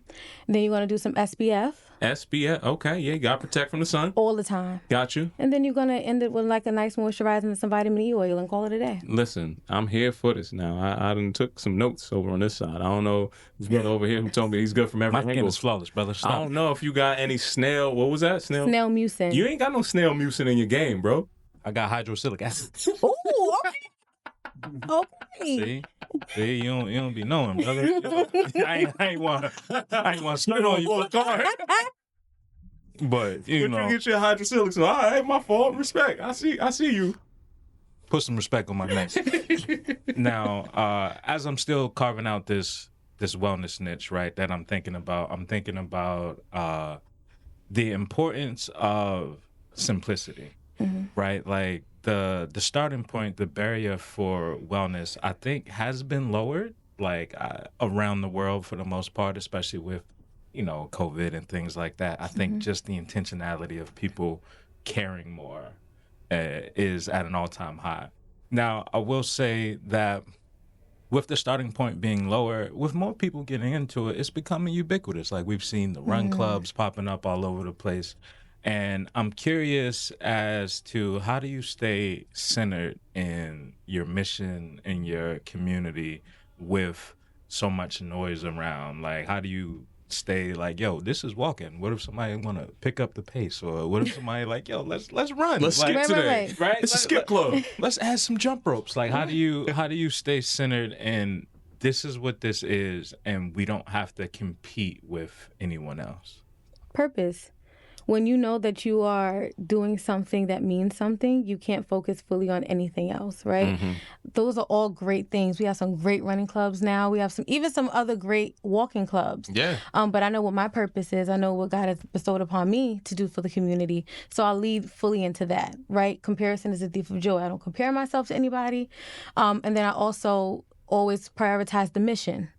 Speaker 1: Then you're gonna do some SPF.
Speaker 2: SPF. Okay. Yeah, you got to protect from the sun.
Speaker 1: All the time.
Speaker 2: Got you.
Speaker 1: And then you're gonna end it with like a nice moisturizer and some vitamin E oil and call it a day.
Speaker 2: Listen, I'm here for this now. I done took some notes over on this side. I don't know this brother over here who told me he's good from every
Speaker 4: My skin
Speaker 2: angle.
Speaker 4: is flawless, brother.
Speaker 2: I
Speaker 4: Stop.
Speaker 2: don't know if you got any snail. What was that? Snail
Speaker 1: mucin.
Speaker 2: You ain't got no snail mucin in your game, bro.
Speaker 4: I got hydroxylic acid.
Speaker 1: Ooh, okay.
Speaker 4: See, you don't be knowing, brother. I ain't want to spit on you. But you know,
Speaker 2: get your hydroxylic. So, all right, my fault. Respect. I see you.
Speaker 4: put some respect on my name. Now, as I'm still carving out this wellness niche, right, that I'm thinking about the importance of simplicity, right? Like the starting point, the barrier for wellness, I think has been lowered, like around the world for the most part, especially with, COVID and things like that. I think just the intentionality of people caring more is at an all-time high. Now, I will say that with the starting point being lower, with more people getting into it, it's becoming ubiquitous. Like we've seen the run clubs popping up all over the place. And I'm curious as to how do you stay centered in your mission in your community with so much noise around? Like, how do you stay like, yo, this is walking? What if somebody want to pick up the pace? Or what if somebody like, yo, let's run.
Speaker 2: Let's
Speaker 4: like,
Speaker 2: skip today.
Speaker 1: Right.
Speaker 2: It's a skip club.
Speaker 4: Let's add some jump ropes. Like, how do you stay centered and this is what this is, and we don't have to compete with anyone else?
Speaker 1: Purpose. When you know that you are doing something that means something, you can't focus fully on anything else, right? Those are all great things. We have some great running clubs now. We have some other great walking clubs.
Speaker 2: Yeah.
Speaker 1: But I know what my purpose is. I know what God has bestowed upon me to do for the community. So I'll lead fully into that, right? Comparison is a thief of joy. I don't compare myself to anybody. And then I also always prioritize the mission.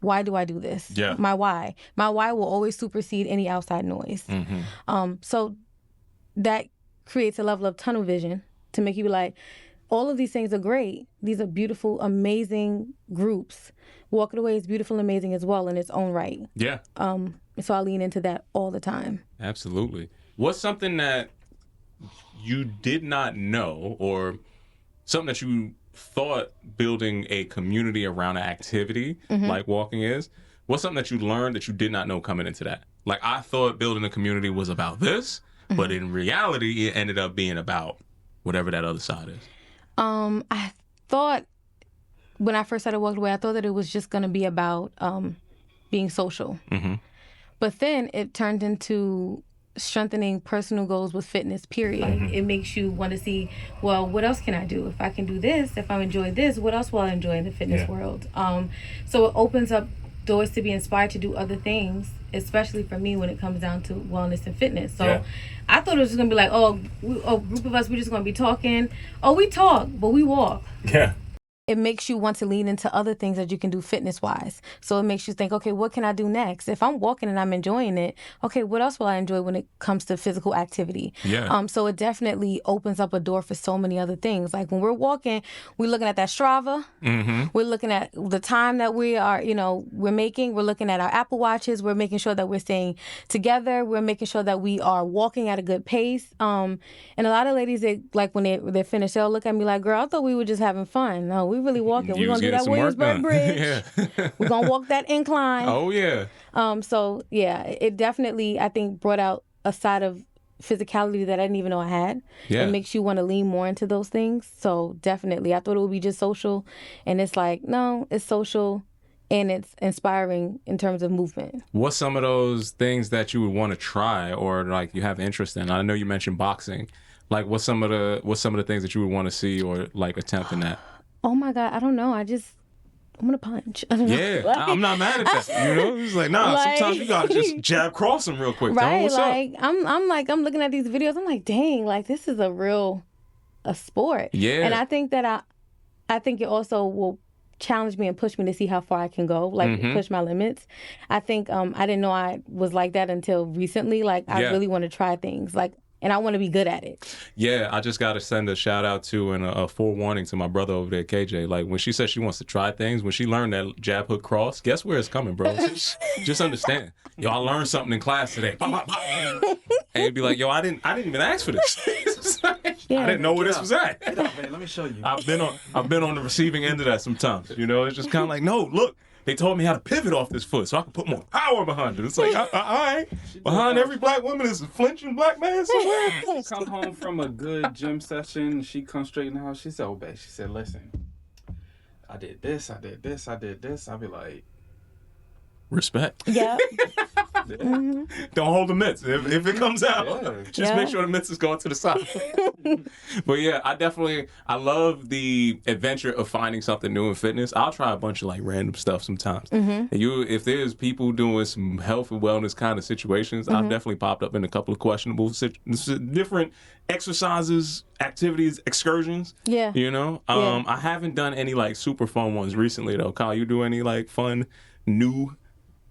Speaker 1: Why do I do this?
Speaker 2: Yeah.
Speaker 1: My why. My why will always supersede any outside noise. So that creates a level of tunnel vision to make you be like, all of these things are great. These are beautiful, amazing groups. Walking Away is beautiful and amazing as well in its own right.
Speaker 2: Yeah.
Speaker 1: So I lean into that all the time.
Speaker 2: Absolutely. What's something that you did not know, or something that you thought building a community around an activity like walking is? What's something that you learned that you did not know coming into that? Like, I thought building a community was about this, but in reality, it ended up being about whatever that other side is.
Speaker 1: I thought when I first started Walking Away, I thought that it was just going to be about being social. But then it turned into strengthening personal goals with fitness, period. It makes you want to see, well, what else can I do? If I can do this, if I enjoy this, what else will I enjoy in the fitness world? So it opens up doors to be inspired to do other things, especially for me when it comes down to wellness and fitness. So I thought it was just going to be like, a group of us, we're just going to be talking. Oh, we talk, but we walk.
Speaker 2: Yeah.
Speaker 1: It makes you want to lean into other things that you can do fitness-wise. So it makes you think, okay, what can I do next? If I'm walking and I'm enjoying it, okay, what else will I enjoy when it comes to physical activity?
Speaker 2: Yeah.
Speaker 1: So it definitely opens up a door for so many other things. Like when we're walking, we're looking at that Strava. We're looking at the time that we are, we're making. We're looking at our Apple Watches. We're making sure that we're staying together. We're making sure that we are walking at a good pace. And a lot of ladies, when they're finished, they'll look at me like, girl, I thought we were just having fun. No, we really walking. We're going to do that Williamsburg Bridge. We're going to walk that incline.
Speaker 2: Oh, yeah.
Speaker 1: So, yeah, it definitely, I think, brought out a side of physicality that I didn't even know I had.
Speaker 2: Yeah.
Speaker 1: It makes you want to lean more into those things. So, definitely, I thought it would be just social. And it's like, no, it's social and it's inspiring in terms of movement.
Speaker 2: What's some of those things that you would want to try or like you have interest in? I know you mentioned boxing. Like what's some of the things that you would want to see or like attempt in that?
Speaker 1: Oh my God, I don't know. I'm gonna punch. I don't know.
Speaker 2: Yeah,
Speaker 1: Like,
Speaker 2: I'm not mad at that. You know, it's like, nah,
Speaker 1: Like-
Speaker 2: sometimes you gotta just jab cross them real quick. Tell 'em
Speaker 1: right?
Speaker 2: what's
Speaker 1: Like
Speaker 2: up.
Speaker 1: I'm looking at these videos. I'm like, dang, like this is a sport.
Speaker 2: Yeah.
Speaker 1: And I think that I think it also will challenge me and push me to see how far I can go, like push my limits. I think I didn't know I was like that until recently. Like I
Speaker 2: Yeah.
Speaker 1: really want to try things, like, and I want to be good at it.
Speaker 2: Yeah, I just got to send a shout out to and a forewarning to my brother over there, KJ. Like when she says she wants to try things, when she learned that jab hook cross, guess where it's coming, bro? Just understand. Yo, I learned something in class today. Pop, pop, pop. And it'd be like, yo, I didn't even ask for this.
Speaker 1: Yeah.
Speaker 2: I didn't know where this was at.
Speaker 3: Get up, man. Let me show you.
Speaker 2: I've been on the receiving end of that sometimes. You know, it's just kind of like, no, look, they told me how to pivot off this foot so I can put more power behind it. It's like, all right, behind every black woman is a flinching black man somewhere.
Speaker 5: Come home from a good gym session. She comes straight in the house. She said, "Oh, babe." She said, "Listen, I did this. I did this. I did this." I'll be like,
Speaker 2: Respect.
Speaker 1: Yeah.
Speaker 2: Don't hold the mitts. If it comes out,
Speaker 5: Yeah.
Speaker 2: just
Speaker 1: Yeah.
Speaker 2: make sure the mitts is going to the side. But yeah, I love the adventure of finding something new in fitness. I'll try a bunch of like random stuff sometimes. And if there's people doing some health and wellness kind of situations, I've definitely popped up in a couple of questionable different exercises, activities, excursions.
Speaker 1: Yeah.
Speaker 2: You know,
Speaker 1: Yeah.
Speaker 2: I haven't done any like super fun ones recently though. Kyle, you do any like fun new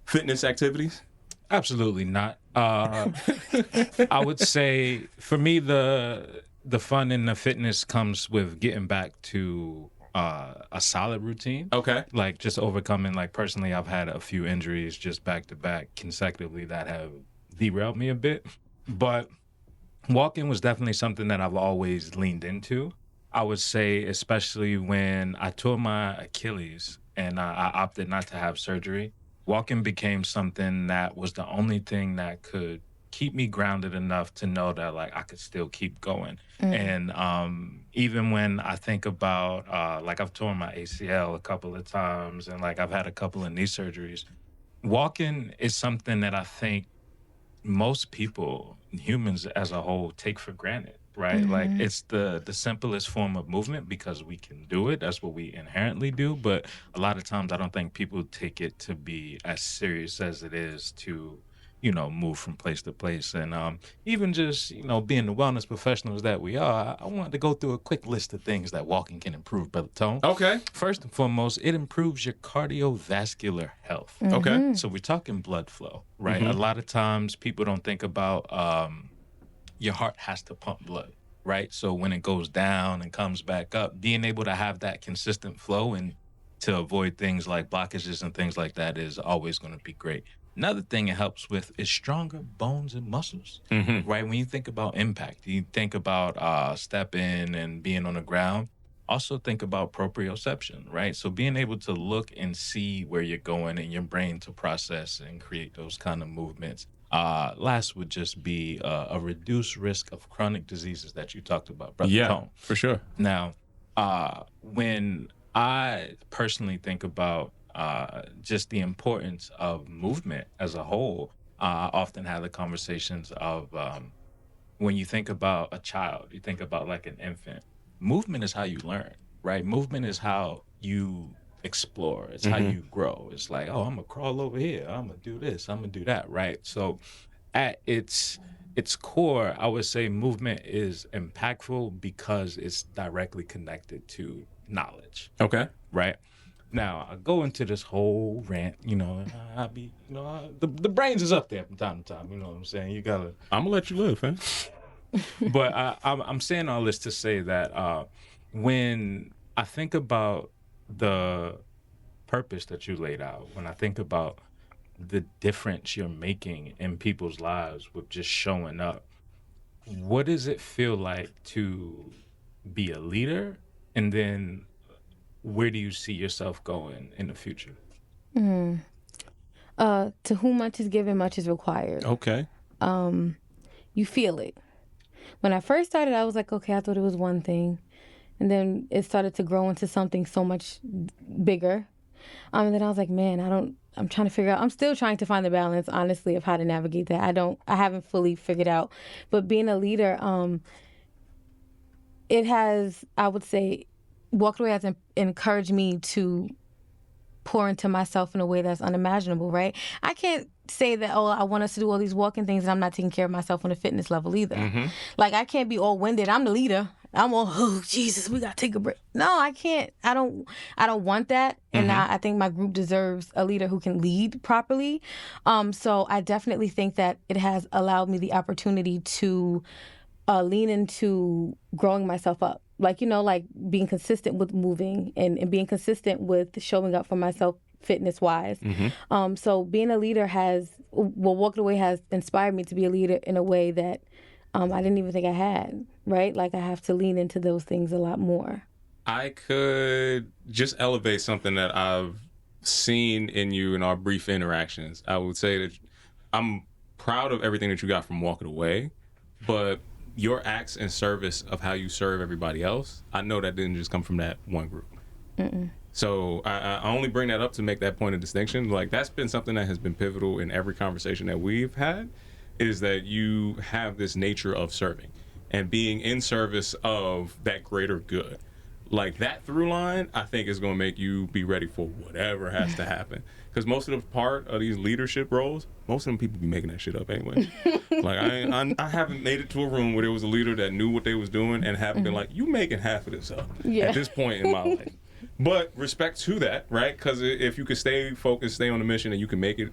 Speaker 2: fitness activities?
Speaker 4: Absolutely not. I would say for me, the fun in the fitness comes with getting back to a solid routine.
Speaker 2: Okay.
Speaker 4: Like just overcoming, like personally, I've had a few injuries just back to back consecutively that have derailed me a bit. But walking was definitely something that I've always leaned into. I would say, especially when I tore my Achilles and I opted not to have surgery, walking became something that was the only thing that could keep me grounded enough to know that like I could still keep going. And even when I think about like I've torn my ACL a couple of times and like I've had a couple of knee surgeries, walking is something that I think most people, humans as a whole, take for granted. Right? Like it's the simplest form of movement because we can do it. That's what we inherently do. But a lot of times I don't think people take it to be as serious as it is to, you know, move from place to place. And even just, you know, being the wellness professionals that we are, I wanted to go through a quick list of things that walking can improve, Brother Tone.
Speaker 2: Okay.
Speaker 4: First and foremost, it improves your cardiovascular health.
Speaker 2: Okay.
Speaker 4: So we're talking blood flow, right? A lot of times people don't think about your heart has to pump blood, right? So when it goes down and comes back up, being able to have that consistent flow and to avoid things like blockages and things like that is always going to be great. Another thing it helps with is stronger bones and muscles, right? When you think about impact, you think about stepping and being on the ground. Also think about proprioception, right? So being able to look and see where you're going in your brain to process and create those kind of movements. Last would just be a reduced risk of chronic diseases that you talked about, Brother Tone.
Speaker 2: For sure.
Speaker 4: Now, when I personally think about just the importance of movement as a whole, I often have the conversations of when you think about a child, you think about like an infant. Movement is how you learn, right? Movement is how you explore. It's how you grow. It's like, oh, I'm gonna crawl over here. I'm gonna do this. I'm gonna do that, right? So at its core, I would say movement is impactful because it's directly connected to knowledge,
Speaker 2: Okay.
Speaker 4: right? Now, I go into this whole rant, you know, I be, you know, the brains is up there from time to time, you know what I'm saying? You gotta,
Speaker 2: I'm gonna let you live, man.
Speaker 4: but I'm saying all this to say that when I think about the purpose that you laid out, when I think about the difference you're making in people's lives with just showing up, what does it feel like to be a leader? And then where do you see yourself going in the future?
Speaker 1: To whom much is given, much is required.
Speaker 2: Okay.
Speaker 1: You feel it. When I first started, I was like, okay, I thought it was one thing. And then it started to grow into something so much bigger. And then I was like, man, I'm trying to figure out, I'm still trying to find the balance, honestly, of how to navigate that. I haven't fully figured out. But being a leader, it has, I would say, Walked Away has encouraged me to pour into myself in a way that's unimaginable, right? I can't say that, oh, I want us to do all these walking things and I'm not taking care of myself on a fitness level either. Like, I can't be all winded. I'm the leader. I'm all, oh, Jesus, we got to take a break. No, I can't. I don't want that. And I think my group deserves a leader who can lead properly. So I definitely think that it has allowed me the opportunity to lean into growing myself up. Like, like being consistent with moving and being consistent with showing up for myself fitness-wise. So being a leader Walked Away has inspired me to be a leader in a way that I didn't even think I had, right? Like, I have to lean into those things a lot more.
Speaker 2: I could just elevate something that I've seen in you in our brief interactions. I would say that I'm proud of everything that you got from Walk It Away, but your acts and service of how you serve everybody else, I know that didn't just come from that one group. So I only bring that up to make that point of distinction. Like, that's been something that has been pivotal in every conversation that we've had, is that you have this nature of serving and being in service of that greater good. Like, that through line, I think, is going to make you be ready for whatever has to happen. Because most of the part of these leadership roles, most of them people be making that shit up anyway. Like, I haven't made it to a room where there was a leader that knew what they was doing and haven't been like, you making half of this up at this point in my life. But respect to that, right? Because if you could stay focused, stay on the mission, and you can make it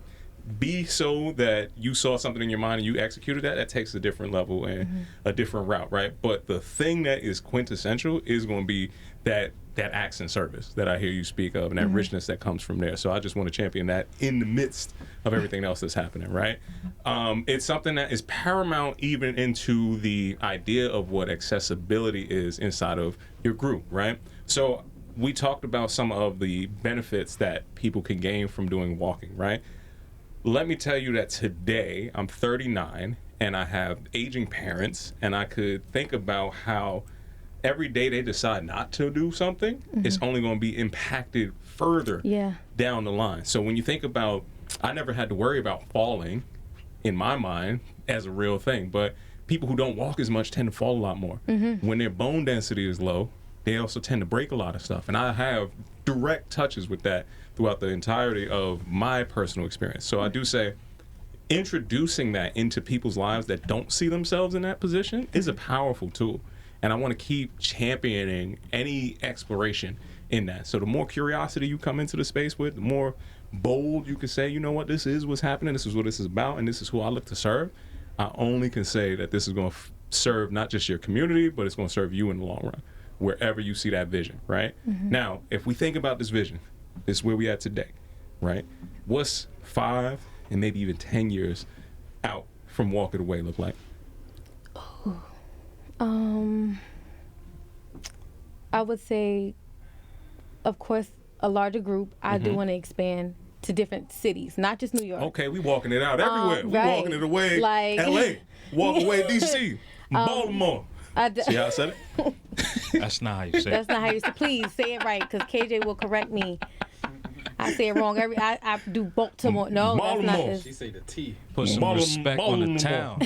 Speaker 2: be so that you saw something in your mind and you executed that takes a different level and a different route, right? But the thing that is quintessential is going to be that acts and service that I hear you speak of, and that richness that comes from there. So I just want to champion that in the midst of everything else that's happening, right? It's something that is paramount even into the idea of what accessibility is inside of your group, right? So we talked about some of the benefits that people can gain from doing walking, right? Let me tell you that today I'm 39 and I have aging parents, and I could think about how every day they decide not to do something, it's only going to be impacted further down the line. So when you think about, I never had to worry about falling in my mind as a real thing, but people who don't walk as much tend to fall a lot more. When their bone density is low, they also tend to break a lot of stuff. And I have direct touches with that throughout the entirety of my personal experience. So I do say introducing that into people's lives that don't see themselves in that position is a powerful tool. And I want to keep championing any exploration in that. So the more curiosity you come into the space with, the more bold you can say, you know what, this is what's happening, this is what this is about, and this is who I look to serve. I only can say that this is going to serve not just your community, but it's going to serve you in the long run, wherever you see that vision, right? Now, if we think about this vision, this is where we at today, right? What's 5 and maybe even 10 years out from Walk It Away look like?
Speaker 1: I would say, of course, a larger group. I do want to expand to different cities, not just New York.
Speaker 2: Okay, we walking it out everywhere. We
Speaker 1: right.
Speaker 2: walking it away.
Speaker 1: Like,
Speaker 2: LA, walk away DC, Baltimore. See how I said it?
Speaker 4: That's not how you say it.
Speaker 1: That's not how you say it. Please say it right, because KJ will correct me. I say it wrong. I do Baltimore. No, that's not this.
Speaker 5: She say the T.
Speaker 4: Put some respect on the town.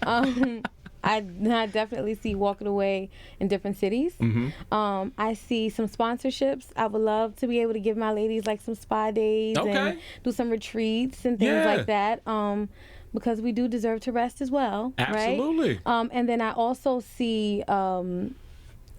Speaker 4: All right?
Speaker 1: I definitely see Walking Away in different cities. I see some sponsorships. I would love to be able to give my ladies like some spa days and do some retreats and things like that. Because we do deserve to rest as well.
Speaker 2: Absolutely.
Speaker 1: Right? And then I also see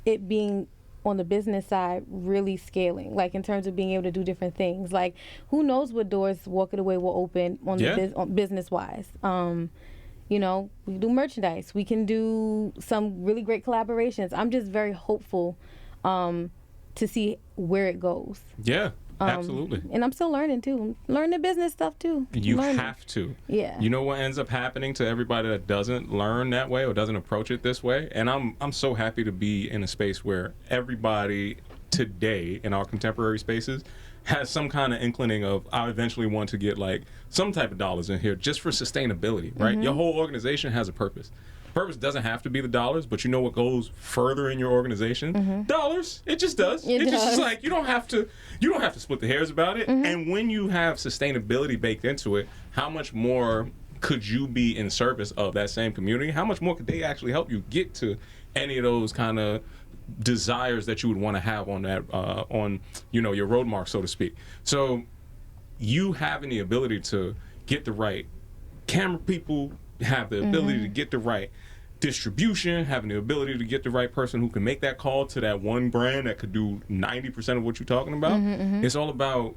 Speaker 1: it being on the business side really scaling, like in terms of being able to do different things. Like, who knows what doors Walk It Away will open on the business wise. You know, we do merchandise. We can do some really great collaborations. I'm just very hopeful to see where it goes.
Speaker 2: Yeah, absolutely.
Speaker 1: And I'm still learning too. I'm learning the business stuff too.
Speaker 2: You have to.
Speaker 1: Yeah.
Speaker 2: You know what ends up happening to everybody that doesn't learn that way or doesn't approach it this way? And I'm so happy to be in a space where everybody today in our contemporary spaces has some kind of inclining of, I eventually want to get like some type of dollars in here just for sustainability, right? Your whole organization has a purpose. Purpose doesn't have to be the dollars, but you know what goes further in your organization? Dollars. It just does.
Speaker 1: It
Speaker 2: Just
Speaker 1: does.
Speaker 2: is like you don't have to split the hairs about it. And when you have sustainability baked into it, how much more could you be in service of that same community? How much more could they actually help you get to any of those kind of desires that you would want to have on that on your road mark, so to speak? So you having the ability to get the right camera people, have the ability to get the right distribution, having the ability to get the right person who can make that call to that one brand that could do 90% of what you're talking about. It's all about,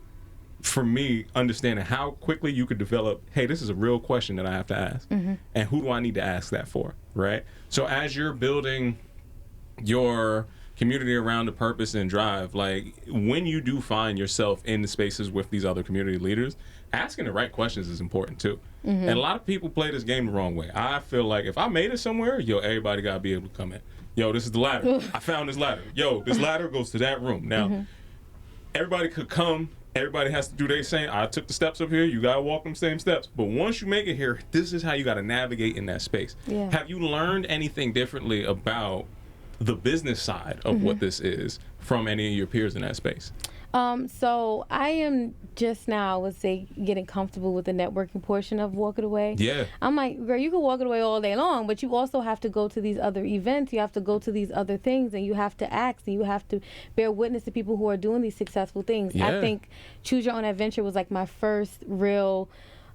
Speaker 2: for me, understanding how quickly you could develop, hey, this is a real question that I have to ask. And who do I need to ask that for, right? So as you're building your community around the purpose and drive, like when you do find yourself in the spaces with these other community leaders, asking the right questions is important too. And a lot of people play this game the wrong way. I feel like if I made it somewhere, everybody gotta be able to come in. This is the ladder. I found this ladder. This ladder goes to that room. Now, everybody could come. Everybody has to do their same. I took the steps up here. You gotta walk them same steps. But once you make it here, this is how you gotta navigate in that space.
Speaker 1: Yeah.
Speaker 2: Have you learned anything differently about the business side of what this is from any of your peers in that space?
Speaker 1: So I am just now, I would say, getting comfortable with the networking portion of Walk It Away.
Speaker 2: Yeah.
Speaker 1: I'm like, girl, you can walk it away all day long, but you also have to go to these other events. You have to go to these other things, and you have to ask, and you have to bear witness to people who are doing these successful things.
Speaker 2: Yeah.
Speaker 1: I think Choose Your Own Adventure was like my first real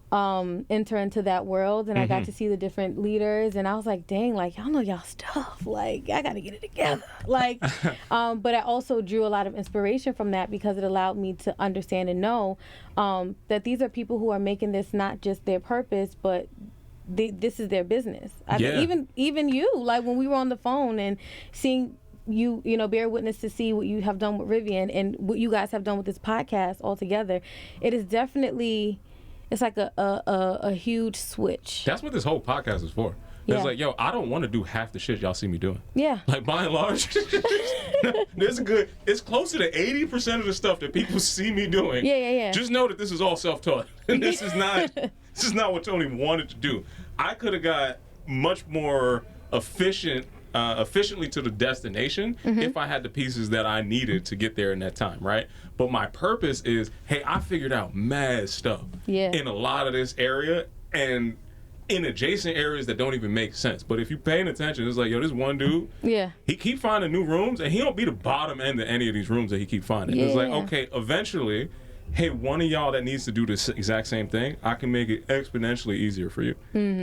Speaker 1: enter into that world, and I got to see the different leaders, and I was like, dang, like y'all know y'all stuff, like I gotta get it together, like but I also drew a lot of inspiration from that because it allowed me to understand and know that these are people who are making this not just their purpose, but this is their business. Even you, like when we were on the phone and seeing you bear witness to see what you have done with Rivian and what you guys have done with this podcast all together, it is definitely, it's like a huge switch.
Speaker 2: That's what this whole podcast is for. It's like, I don't want to do half the shit y'all see me doing.
Speaker 1: Yeah.
Speaker 2: Like, by and large, it's closer to 80% of the stuff that people see me doing.
Speaker 1: Yeah.
Speaker 2: Just know that this is all self-taught. This is not what Tony wanted to do. I could have got much more efficiently to the destination if I had the pieces that I needed to get there in that time, right? But my purpose is, hey, I figured out mad stuff in a lot of this area and in adjacent areas that don't even make sense. But if you're paying attention, it's like, this one dude, he keep finding new rooms, and he don't be the bottom end of any of these rooms that he keep finding. It's like, okay, eventually, hey, one of y'all that needs to do this exact same thing, I can make it exponentially easier for you.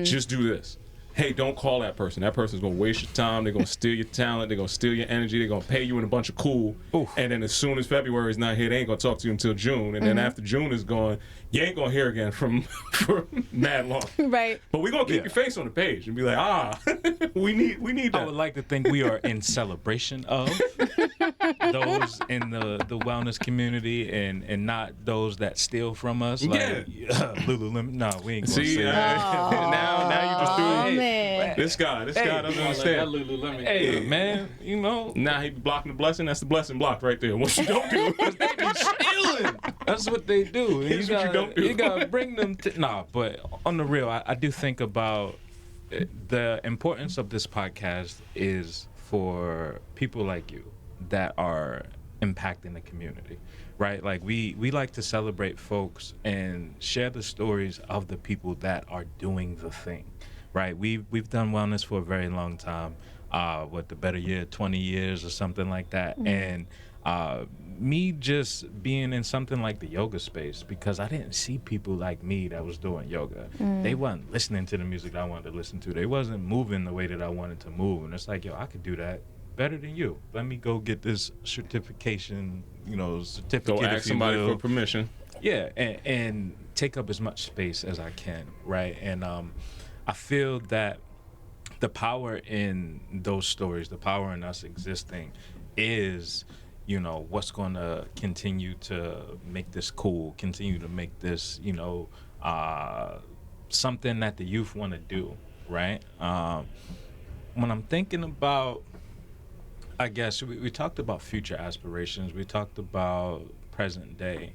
Speaker 2: Just do this. Hey, don't call that person. That person's going to waste your time. They're going to steal your talent. They're going to steal your energy. They're going to pay you in a bunch of cool. Oof. And then as soon as February is not here, they ain't going to talk to you until June. And then after June is gone, you ain't going to hear again for mad long.
Speaker 1: Right.
Speaker 2: But we're going to keep your face on the page and be like, we need that.
Speaker 4: I would like to think we are in celebration of those in the wellness community and not those that steal from us. Like, Lululemon. No, we ain't going to say that.
Speaker 2: Now you just do it.
Speaker 1: Man.
Speaker 2: This guy doesn't understand.
Speaker 5: Lululemon.
Speaker 4: Hey, man,
Speaker 2: Now he be blocking the blessing. That's the blessing blocked right there. What you don't do is they be stealing.
Speaker 4: That's what they do.
Speaker 2: Here's what you don't do.
Speaker 4: You gotta bring them. But on the real, I do think about the importance of this podcast is for people like you that are impacting the community, right? Like we like to celebrate folks and share the stories of the people that are doing the thing. Right, we've done wellness for a very long time, the better year, 20 years or something like that. And me just being in something like the yoga space, because I didn't see people like me that was doing yoga. They weren't listening to the music that I wanted to listen to. They wasn't moving the way that I wanted to move. And it's like, I could do that better than you. Let me go get this certificate.
Speaker 2: Go ask somebody for permission.
Speaker 4: Yeah, and take up as much space as I can, right? And I feel that the power in those stories, the power in us existing is, what's going to continue to make this cool, continue to make this, something that the youth want to do, right? When I'm thinking about, I guess, we talked about future aspirations. We talked about present day,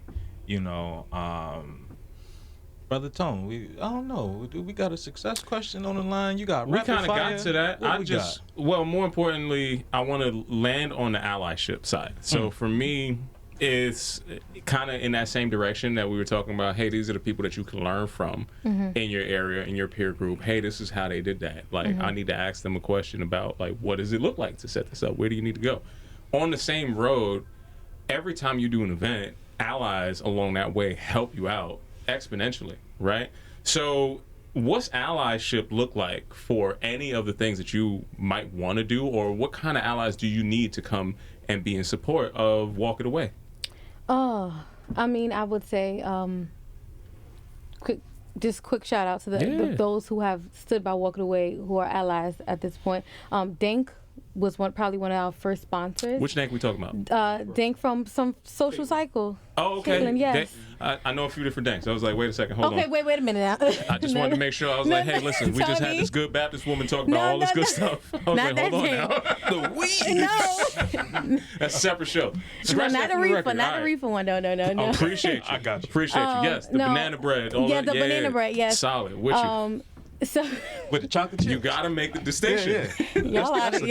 Speaker 4: Brother Tone, I don't know. Do we got a success question on the line? You got
Speaker 2: We
Speaker 4: rapid
Speaker 2: kind of
Speaker 4: fire?
Speaker 2: got to that.
Speaker 4: What we
Speaker 2: Well, more importantly, I want to land on the allyship side. So for me, it's kind of in that same direction that we were talking about. Hey, these are the people that you can learn from in your area, in your peer group. Hey, this is how they did that. Like, I need to ask them a question about, like, what does it look like to set this up? Where do you need to go? On the same road, every time you do an event, allies along that way help you out exponentially, right? So what's allyship look like for any of the things that you might want to do, or what kind of allies do you need to come and be in support of Walk It Away?
Speaker 1: Oh, I mean, I would say quick shout out to those who have stood by Walk It Away, who are allies at this point. Dank was probably one of our first sponsors.
Speaker 2: Which Dank we talking about?
Speaker 1: Dank from some Social Cycle.
Speaker 2: Oh, okay.
Speaker 1: Caitlin, yes.
Speaker 2: I know a few different Danks. I was like, wait a second, hold on.
Speaker 1: Okay, wait a minute now.
Speaker 2: I just wanted to make sure. I was like, hey, listen, we just had this good Baptist woman talk about all this good stuff. I was like, hold on now. The weed.
Speaker 1: No.
Speaker 2: That's a separate show.
Speaker 1: No, not the reefer. Not the reefer one. No.
Speaker 2: Oh, appreciate you. I got you. Appreciate you. Yes, the banana bread.
Speaker 1: Yeah, the banana bread, yes.
Speaker 2: Solid. With you.
Speaker 1: So
Speaker 4: with the chocolate chips.
Speaker 2: You gotta make the distinction.
Speaker 1: Y'all out of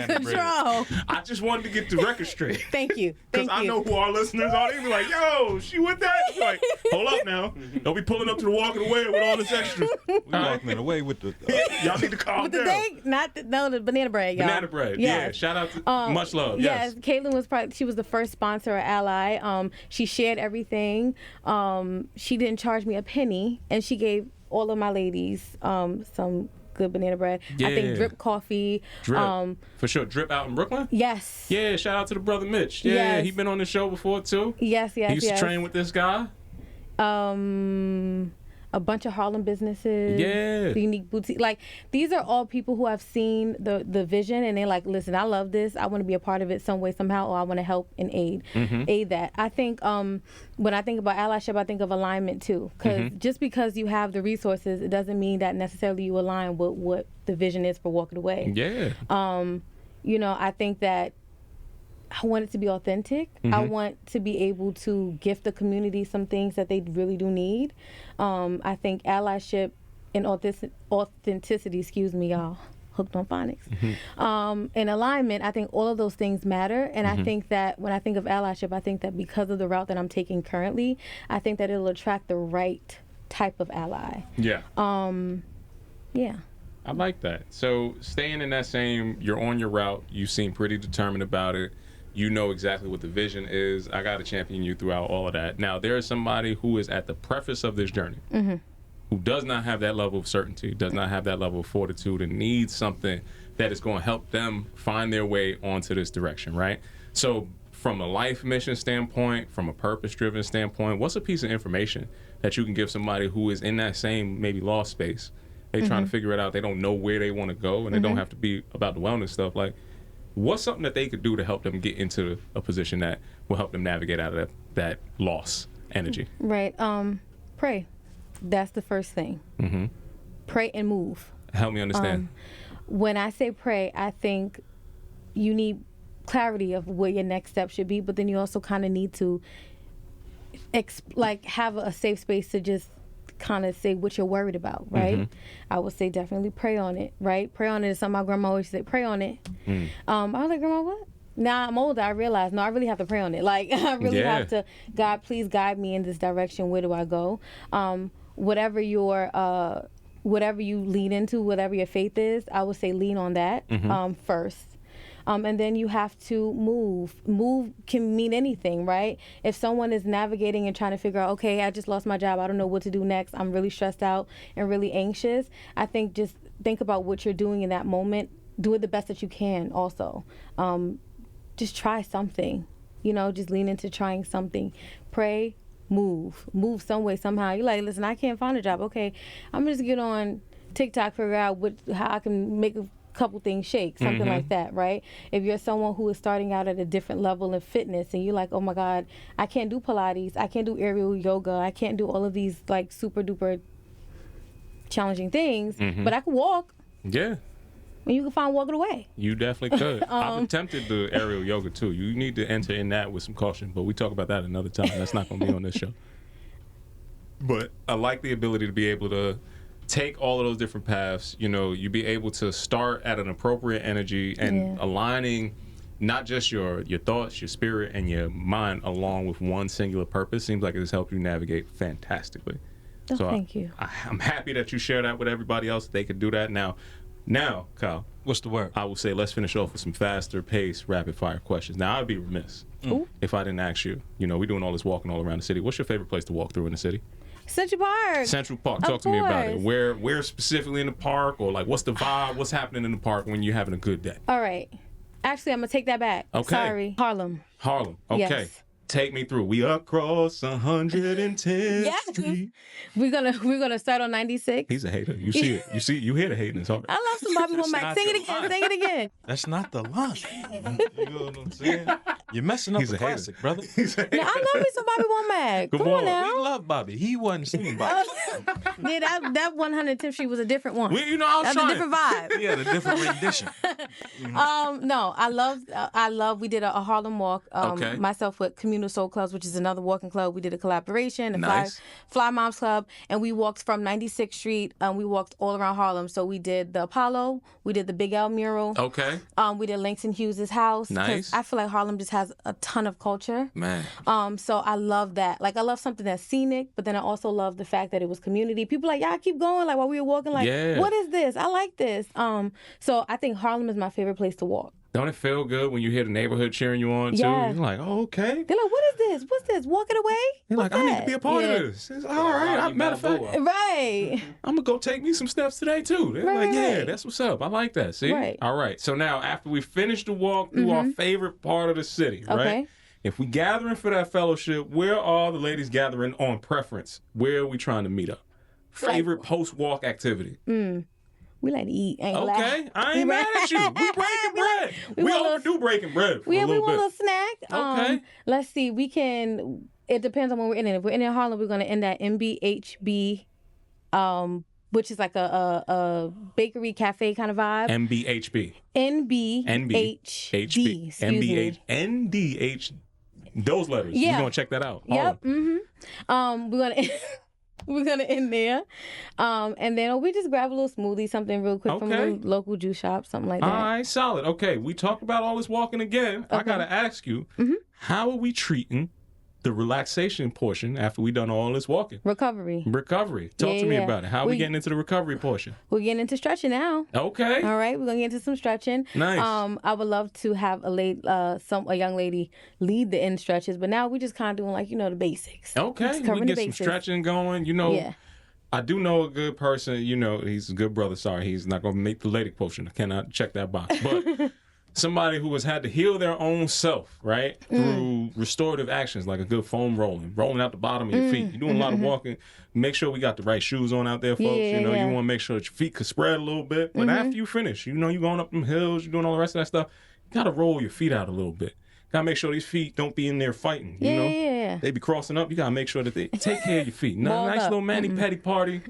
Speaker 1: control.
Speaker 2: I just wanted to get the record straight.
Speaker 1: Thank you.
Speaker 2: Because I know who our listeners are. They be like, yo, she with that? Like, hold up now. Don't be pulling up to the Walking Away with all this extra.
Speaker 4: We walking away with the...
Speaker 2: Y'all need to calm down.
Speaker 1: The banana bread, y'all.
Speaker 2: Banana bread. Yes. Yeah. Shout out to much love.
Speaker 1: Yes. Caitlin was she was the first sponsor or ally. She shared everything. She didn't charge me a penny, and she gave all of my ladies some good banana bread.
Speaker 2: Yeah.
Speaker 1: I think Drip Coffee.
Speaker 2: Drip. For sure. Drip out in Brooklyn?
Speaker 1: Yes.
Speaker 2: Yeah, shout out to the brother Mitch. Yeah,
Speaker 1: yes.
Speaker 2: He been on the show before too.
Speaker 1: Yes.
Speaker 2: He used to train with this guy.
Speaker 1: A bunch of Harlem businesses.
Speaker 2: Yeah.
Speaker 1: The Unique Boutique. Like, these are all people who have seen the vision, and they're like, listen, I love this. I want to be a part of it some way, somehow, or I want to help and aid that. I think when I think about allyship, I think of alignment too. Because just because you have the resources, it doesn't mean that necessarily you align with what the vision is for Walk It Away.
Speaker 2: Yeah.
Speaker 1: I think that I want it to be authentic. I want to be able to gift the community some things that they really do need. I think allyship and authenticity, y'all, hooked on phonics, and alignment, I think all of those things matter. And I think that when I think of allyship, I think that because of the route that I'm taking currently, I think that it'll attract the right type of ally.
Speaker 2: Yeah.
Speaker 1: Yeah.
Speaker 2: I like that. So staying in that same, you're on your route, you seem pretty determined about it. You know exactly what the vision is. I got to champion you throughout all of that. Now, there is somebody who is at the preface of this journey, who does not have that level of certainty, does not have that level of fortitude, and needs something that is going to help them find their way onto this direction, right? So from a life mission standpoint, from a purpose-driven standpoint, what's a piece of information that you can give somebody who is in that same maybe lost space? They're trying to figure it out. They don't know where they want to go, and it don't have to be about the wellness stuff. Like, what's something that they could do to help them get into a position that will help them navigate out of that loss energy?
Speaker 1: Right. Pray. That's the first thing. Pray and move.
Speaker 2: Help me understand.
Speaker 1: When I say pray, I think you need clarity of where your next step should be, but then you also kind of need to have a safe space to just kind of say what you're worried about, right? I would say definitely pray on it, right? Pray on it is something my grandma always said, pray on it. I was like, Grandma, what? Now I'm older, I realize, no, I really have to pray on it. Like, I really have to, God, please guide me in this direction. Where do I go? Whatever you lean into, whatever your faith is, I would say lean on that first. And then you have to move. Move can mean anything, right? If someone is navigating and trying to figure out, okay, I just lost my job, I don't know what to do next, I'm really stressed out and really anxious, I think just think about what you're doing in that moment. Do it the best that you can also. Just try something, just lean into trying something. Pray, move some way, somehow. You're like, listen, I can't find a job. Okay, I'm just get on TikTok, figure out how I can make a couple things shake, something like that, right? If you're someone who is starting out at a different level of fitness and you're like, oh my God, I can't do Pilates, I can't do aerial yoga, I can't do all of these like super duper challenging things, but I can walk.
Speaker 2: Yeah.
Speaker 1: And you can find Walk It Away.
Speaker 2: You definitely could. I've attempted the aerial yoga too. You need to enter in that with some caution, but we talk about that another time. That's not going to be on this show. but I like the ability to be able to take all of those different paths. You know, you be able to start at an appropriate energy and aligning not just your thoughts, your spirit, and your mind along with one singular purpose. Seems like it has helped you navigate fantastically.
Speaker 1: Oh,
Speaker 2: So
Speaker 1: thank you.
Speaker 2: I'm happy that you share that with everybody else. They could do that now. Now, Kyle,
Speaker 4: What's the word?
Speaker 2: I will say let's finish off with some faster paced, rapid fire questions. Now, I'd be remiss if I didn't ask you. You know, we're doing all this walking all around the city. What's your favorite place to walk through in the city?
Speaker 1: Central Park.
Speaker 2: Central Park.
Speaker 1: Of
Speaker 2: Talk to me about it.
Speaker 1: course.
Speaker 2: Where specifically in the park, or like what's the vibe? What's happening in the park when you're having a good day?
Speaker 1: All right. Actually, I'm gonna take that back.
Speaker 2: Okay.
Speaker 1: Sorry. Harlem.
Speaker 2: Harlem. Okay.
Speaker 1: Yes.
Speaker 2: Take me through. We across 110th
Speaker 1: Yes.
Speaker 2: Street.
Speaker 1: We're gonna start on 96.
Speaker 2: He's a hater. You see it. You hear the hate in his heart.
Speaker 1: I love some Bobby Womack.
Speaker 4: not
Speaker 1: Sing it
Speaker 4: the
Speaker 1: again.
Speaker 4: line.
Speaker 1: Sing it again.
Speaker 4: That's not the line. You know what I'm saying? You're messing up
Speaker 2: He's
Speaker 4: the
Speaker 2: a hater.
Speaker 4: classic, brother.
Speaker 2: He's a hater.
Speaker 1: Now, I love me some Bobby Womack. Come on
Speaker 2: on.
Speaker 1: now.
Speaker 4: We love Bobby. He wasn't singing Bobby.
Speaker 1: Yeah, that 110th Street was a different one.
Speaker 2: You know, I was
Speaker 1: That's a
Speaker 2: trying.
Speaker 1: different vibe.
Speaker 4: He had a different rendition.
Speaker 1: No, I love. We did a Harlem walk.
Speaker 2: Okay.
Speaker 1: Myself with Communal Soul Clubs, which is another walking club. We did a collaboration, the
Speaker 2: Nice.
Speaker 1: Fly Moms Club, and we walked from 96th Street. We walked all around Harlem. So we did the Apollo, we did the Big L mural.
Speaker 2: Okay.
Speaker 1: We did Langston Hughes' house. 'cause
Speaker 2: Nice.
Speaker 1: I feel like Harlem just has a ton of culture.
Speaker 2: Man.
Speaker 1: So I love that. Like, I love something that's scenic, but then I also love the fact that it was community. People like, y'all keep going. Like, while we were walking, like,
Speaker 2: Yeah.
Speaker 1: what is this? I like this. So I think Harlem is my favorite place to walk.
Speaker 2: Don't it feel good when you hear the neighborhood cheering you on too?
Speaker 1: Yeah.
Speaker 2: You're like, oh, okay.
Speaker 1: They're like, what is this? What's this? Walking away?
Speaker 2: You're like,
Speaker 1: What's
Speaker 2: I need to
Speaker 1: that?
Speaker 2: be a part
Speaker 1: Yeah.
Speaker 2: of this. It's all right. Matter of fact,
Speaker 1: Right.
Speaker 2: I'm gonna go take me some steps today too. They're like,
Speaker 1: Right.
Speaker 2: yeah, that's what's up. I like that. See?
Speaker 1: Right.
Speaker 2: All right. So now, after we finish the walk through our favorite part of the city, right?
Speaker 1: Okay.
Speaker 2: If we gathering for that fellowship, where are the ladies gathering on preference? Where are we trying to meet up? Favorite post-walk activity?
Speaker 1: We like to eat. Ain't gonna lie.
Speaker 2: Okay, I ain't mad at you. We breaking bread. We
Speaker 1: want a little-
Speaker 2: overdo breaking bread for
Speaker 1: Yeah,
Speaker 2: a
Speaker 1: we
Speaker 2: little
Speaker 1: want a
Speaker 2: bit.
Speaker 1: little snack.
Speaker 2: Okay.
Speaker 1: Let's see. It depends on when we're in it. If we're in Harlem, we're going to end at MBHB, which is like a bakery cafe kind of vibe.
Speaker 2: MBHB.
Speaker 1: NBHB. Excuse me.
Speaker 2: NDH. Those letters.
Speaker 1: Yeah.
Speaker 2: We're gonna check that out.
Speaker 1: Yep. We're gonna we're gonna end there, and then we just grab a little smoothie, something real quick from a
Speaker 2: Okay.
Speaker 1: little local juice shop, something like
Speaker 2: All
Speaker 1: that.
Speaker 2: right, solid. Okay, we talked about all this walking again. I gotta ask you, how are we treating the relaxation portion after we done all this walking?
Speaker 1: Recovery.
Speaker 2: Recovery. Talk to me
Speaker 1: Yeah.
Speaker 2: about it. How are we
Speaker 1: We-
Speaker 2: getting into the recovery portion?
Speaker 1: We're getting into stretching now.
Speaker 2: Okay.
Speaker 1: All right, we're gonna get into some stretching.
Speaker 2: Nice.
Speaker 1: I would love to have a young lady lead the in stretches, but now we're just kind of doing like the basics.
Speaker 2: Okay.
Speaker 1: Just
Speaker 2: We
Speaker 1: covering the
Speaker 2: get some
Speaker 1: bases.
Speaker 2: stretching going. You know,
Speaker 1: Yeah.
Speaker 2: I do know a good person. You know, he's a good brother. Sorry, he's not going to make the lady quotient. I cannot check that box. But somebody who has had to heal their own self, right, through restorative actions like a good foam rolling out the bottom of your feet. You're doing a lot of walking. Make sure we got the right shoes on out there, folks.
Speaker 1: Yeah,
Speaker 2: You know,
Speaker 1: yeah.
Speaker 2: you want to make sure that your feet can spread a little bit. But after you finish, you're going up them hills, you're doing all the rest of that stuff. You got to roll your feet out a little bit. Got to make sure these feet don't be in there fighting. You know?
Speaker 1: Yeah.
Speaker 2: They be crossing up. You got to make sure that they take care of your feet.
Speaker 1: Balled
Speaker 2: Nice
Speaker 1: up.
Speaker 2: little mani-pedi party.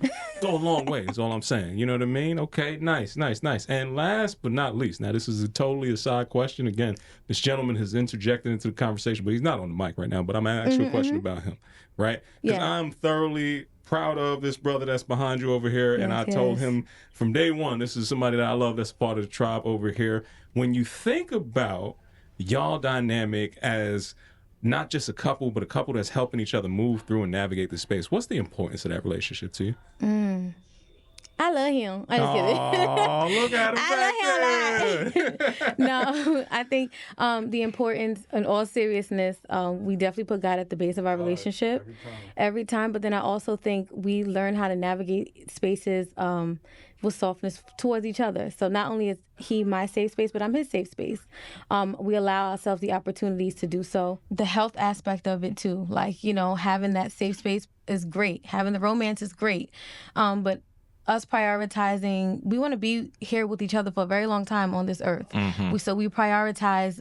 Speaker 2: Go a long way is all I'm saying. You know what I mean? Okay, nice. And last but not least, now this is a totally aside question. Again, this gentleman has interjected into the conversation, but he's not on the mic right now. But I'm going to ask you a question about him, right? Because
Speaker 1: Yeah.
Speaker 2: I'm thoroughly proud of this brother that's behind you over here. And I
Speaker 1: Yes,
Speaker 2: told
Speaker 1: yes.
Speaker 2: him from day one, this is somebody that I love that's part of the tribe over here. When you think about y'all dynamic as not just a couple, but a couple that's helping each other move through and navigate the space, what's the importance of that relationship to you?
Speaker 1: I love him. I'm just kidding.
Speaker 2: Oh, look at him
Speaker 1: I
Speaker 2: back there.
Speaker 1: No, I think the importance, in all seriousness, we definitely put God at the base of our relationship every time. But then I also think we learn how to navigate spaces with softness towards each other. So not only is he my safe space, but I'm his safe space. We allow ourselves the opportunities to do so. The health aspect of it too, like, having that safe space is great. Having the romance is great. But us prioritizing, we want to be here with each other for a very long time on this earth. So we prioritize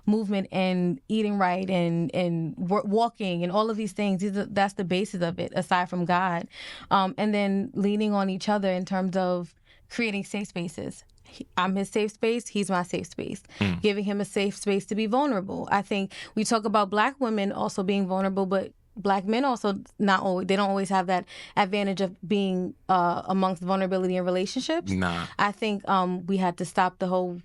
Speaker 1: movement and eating right and walking and all of these things. That's the basis of it, aside from God. And then leaning on each other in terms of creating safe spaces. I'm his safe space. He's my safe space. Giving him a safe space to be vulnerable. I think we talk about Black women also being vulnerable, but Black men also they don't always have that advantage of being amongst vulnerability in relationships.
Speaker 2: Nah.
Speaker 1: I think we had to stop the whole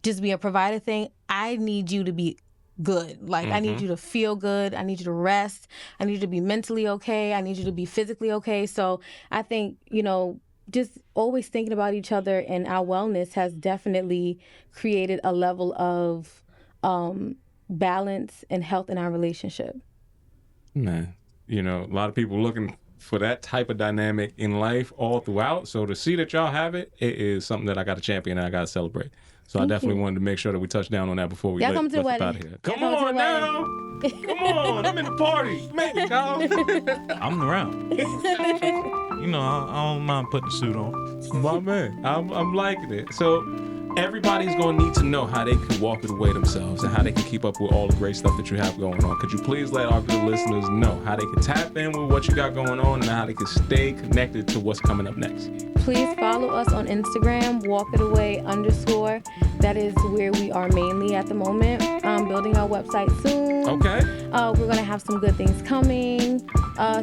Speaker 1: just be a provider thing. I need you to be good. Like, I need you to feel good. I need you to rest. I need you to be mentally okay. I need you to be physically okay. So I think, just always thinking about each other and our wellness has definitely created a level of balance and health in our relationship.
Speaker 2: Man, a lot of people looking for that type of dynamic in life all throughout. So to see that y'all have it, it is something that I got to champion and I got to celebrate. So I definitely wanted to make sure that we touch down on that before we let
Speaker 1: come to the wedding.
Speaker 2: out of here. Come on now. Come on. I'm in the party. Make it, Kyle.
Speaker 4: I'm around. I don't mind putting the suit on.
Speaker 2: My man. I'm liking it. So everybody's going to need to know how they can walk it away themselves and how they can keep up with all the great stuff that you have going on. Could you please let our good listeners know how they can tap in with what you got going on and how they can stay connected to what's coming up next?
Speaker 1: Please follow us on Instagram, walkitaway_. That is where we are mainly at the moment. Building our website soon.
Speaker 2: Okay.
Speaker 1: We're going to have some good things coming.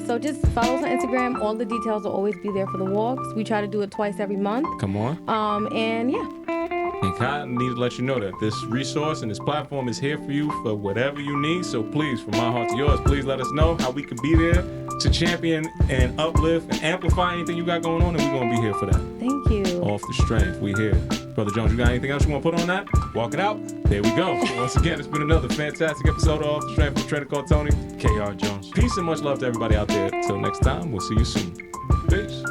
Speaker 1: So just follow us on Instagram. All the details will always be there for the walks. We try to do it twice every month.
Speaker 2: Come on.
Speaker 1: And yeah.
Speaker 2: And I need to let you know that this resource and this platform is here for you for whatever you need. So please, from my heart to yours, please let us know how we could be there to champion and uplift and amplify anything you got going on, and we're going to be here for that.
Speaker 1: Thank you.
Speaker 2: Off the strength, we here. Brother Jones, you got anything else you want to put on that?
Speaker 4: Walk it out.
Speaker 2: There we go. So once again, it's been another fantastic episode of Off the Strength with a trainer called Tony.
Speaker 4: KR Jones.
Speaker 2: Peace and much love to everybody out there. Till next time, we'll see you soon. Peace.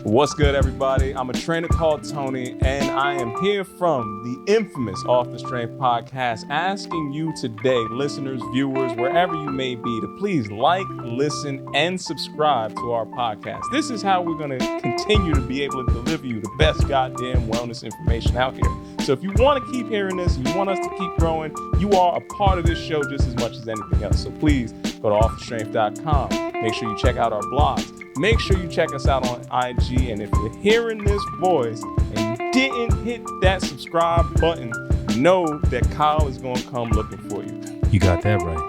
Speaker 2: What's good, everybody? I'm a trainer called Tony, and I am here from the infamous Off the Strength podcast, asking you today, listeners, viewers, wherever you may be, to please like, listen, and subscribe to our podcast. This is how we're going to continue to be able to deliver you the best goddamn wellness information out here. So if you want to keep hearing this and you want us to keep growing, you are a part of this show just as much as anything else. So please go to offthestrength.com. Make sure you check out our blogs. Make sure you check us out on IG. And if you're hearing this voice and you didn't hit that subscribe button, know that Kyle is going to come looking for you.
Speaker 4: You got that right.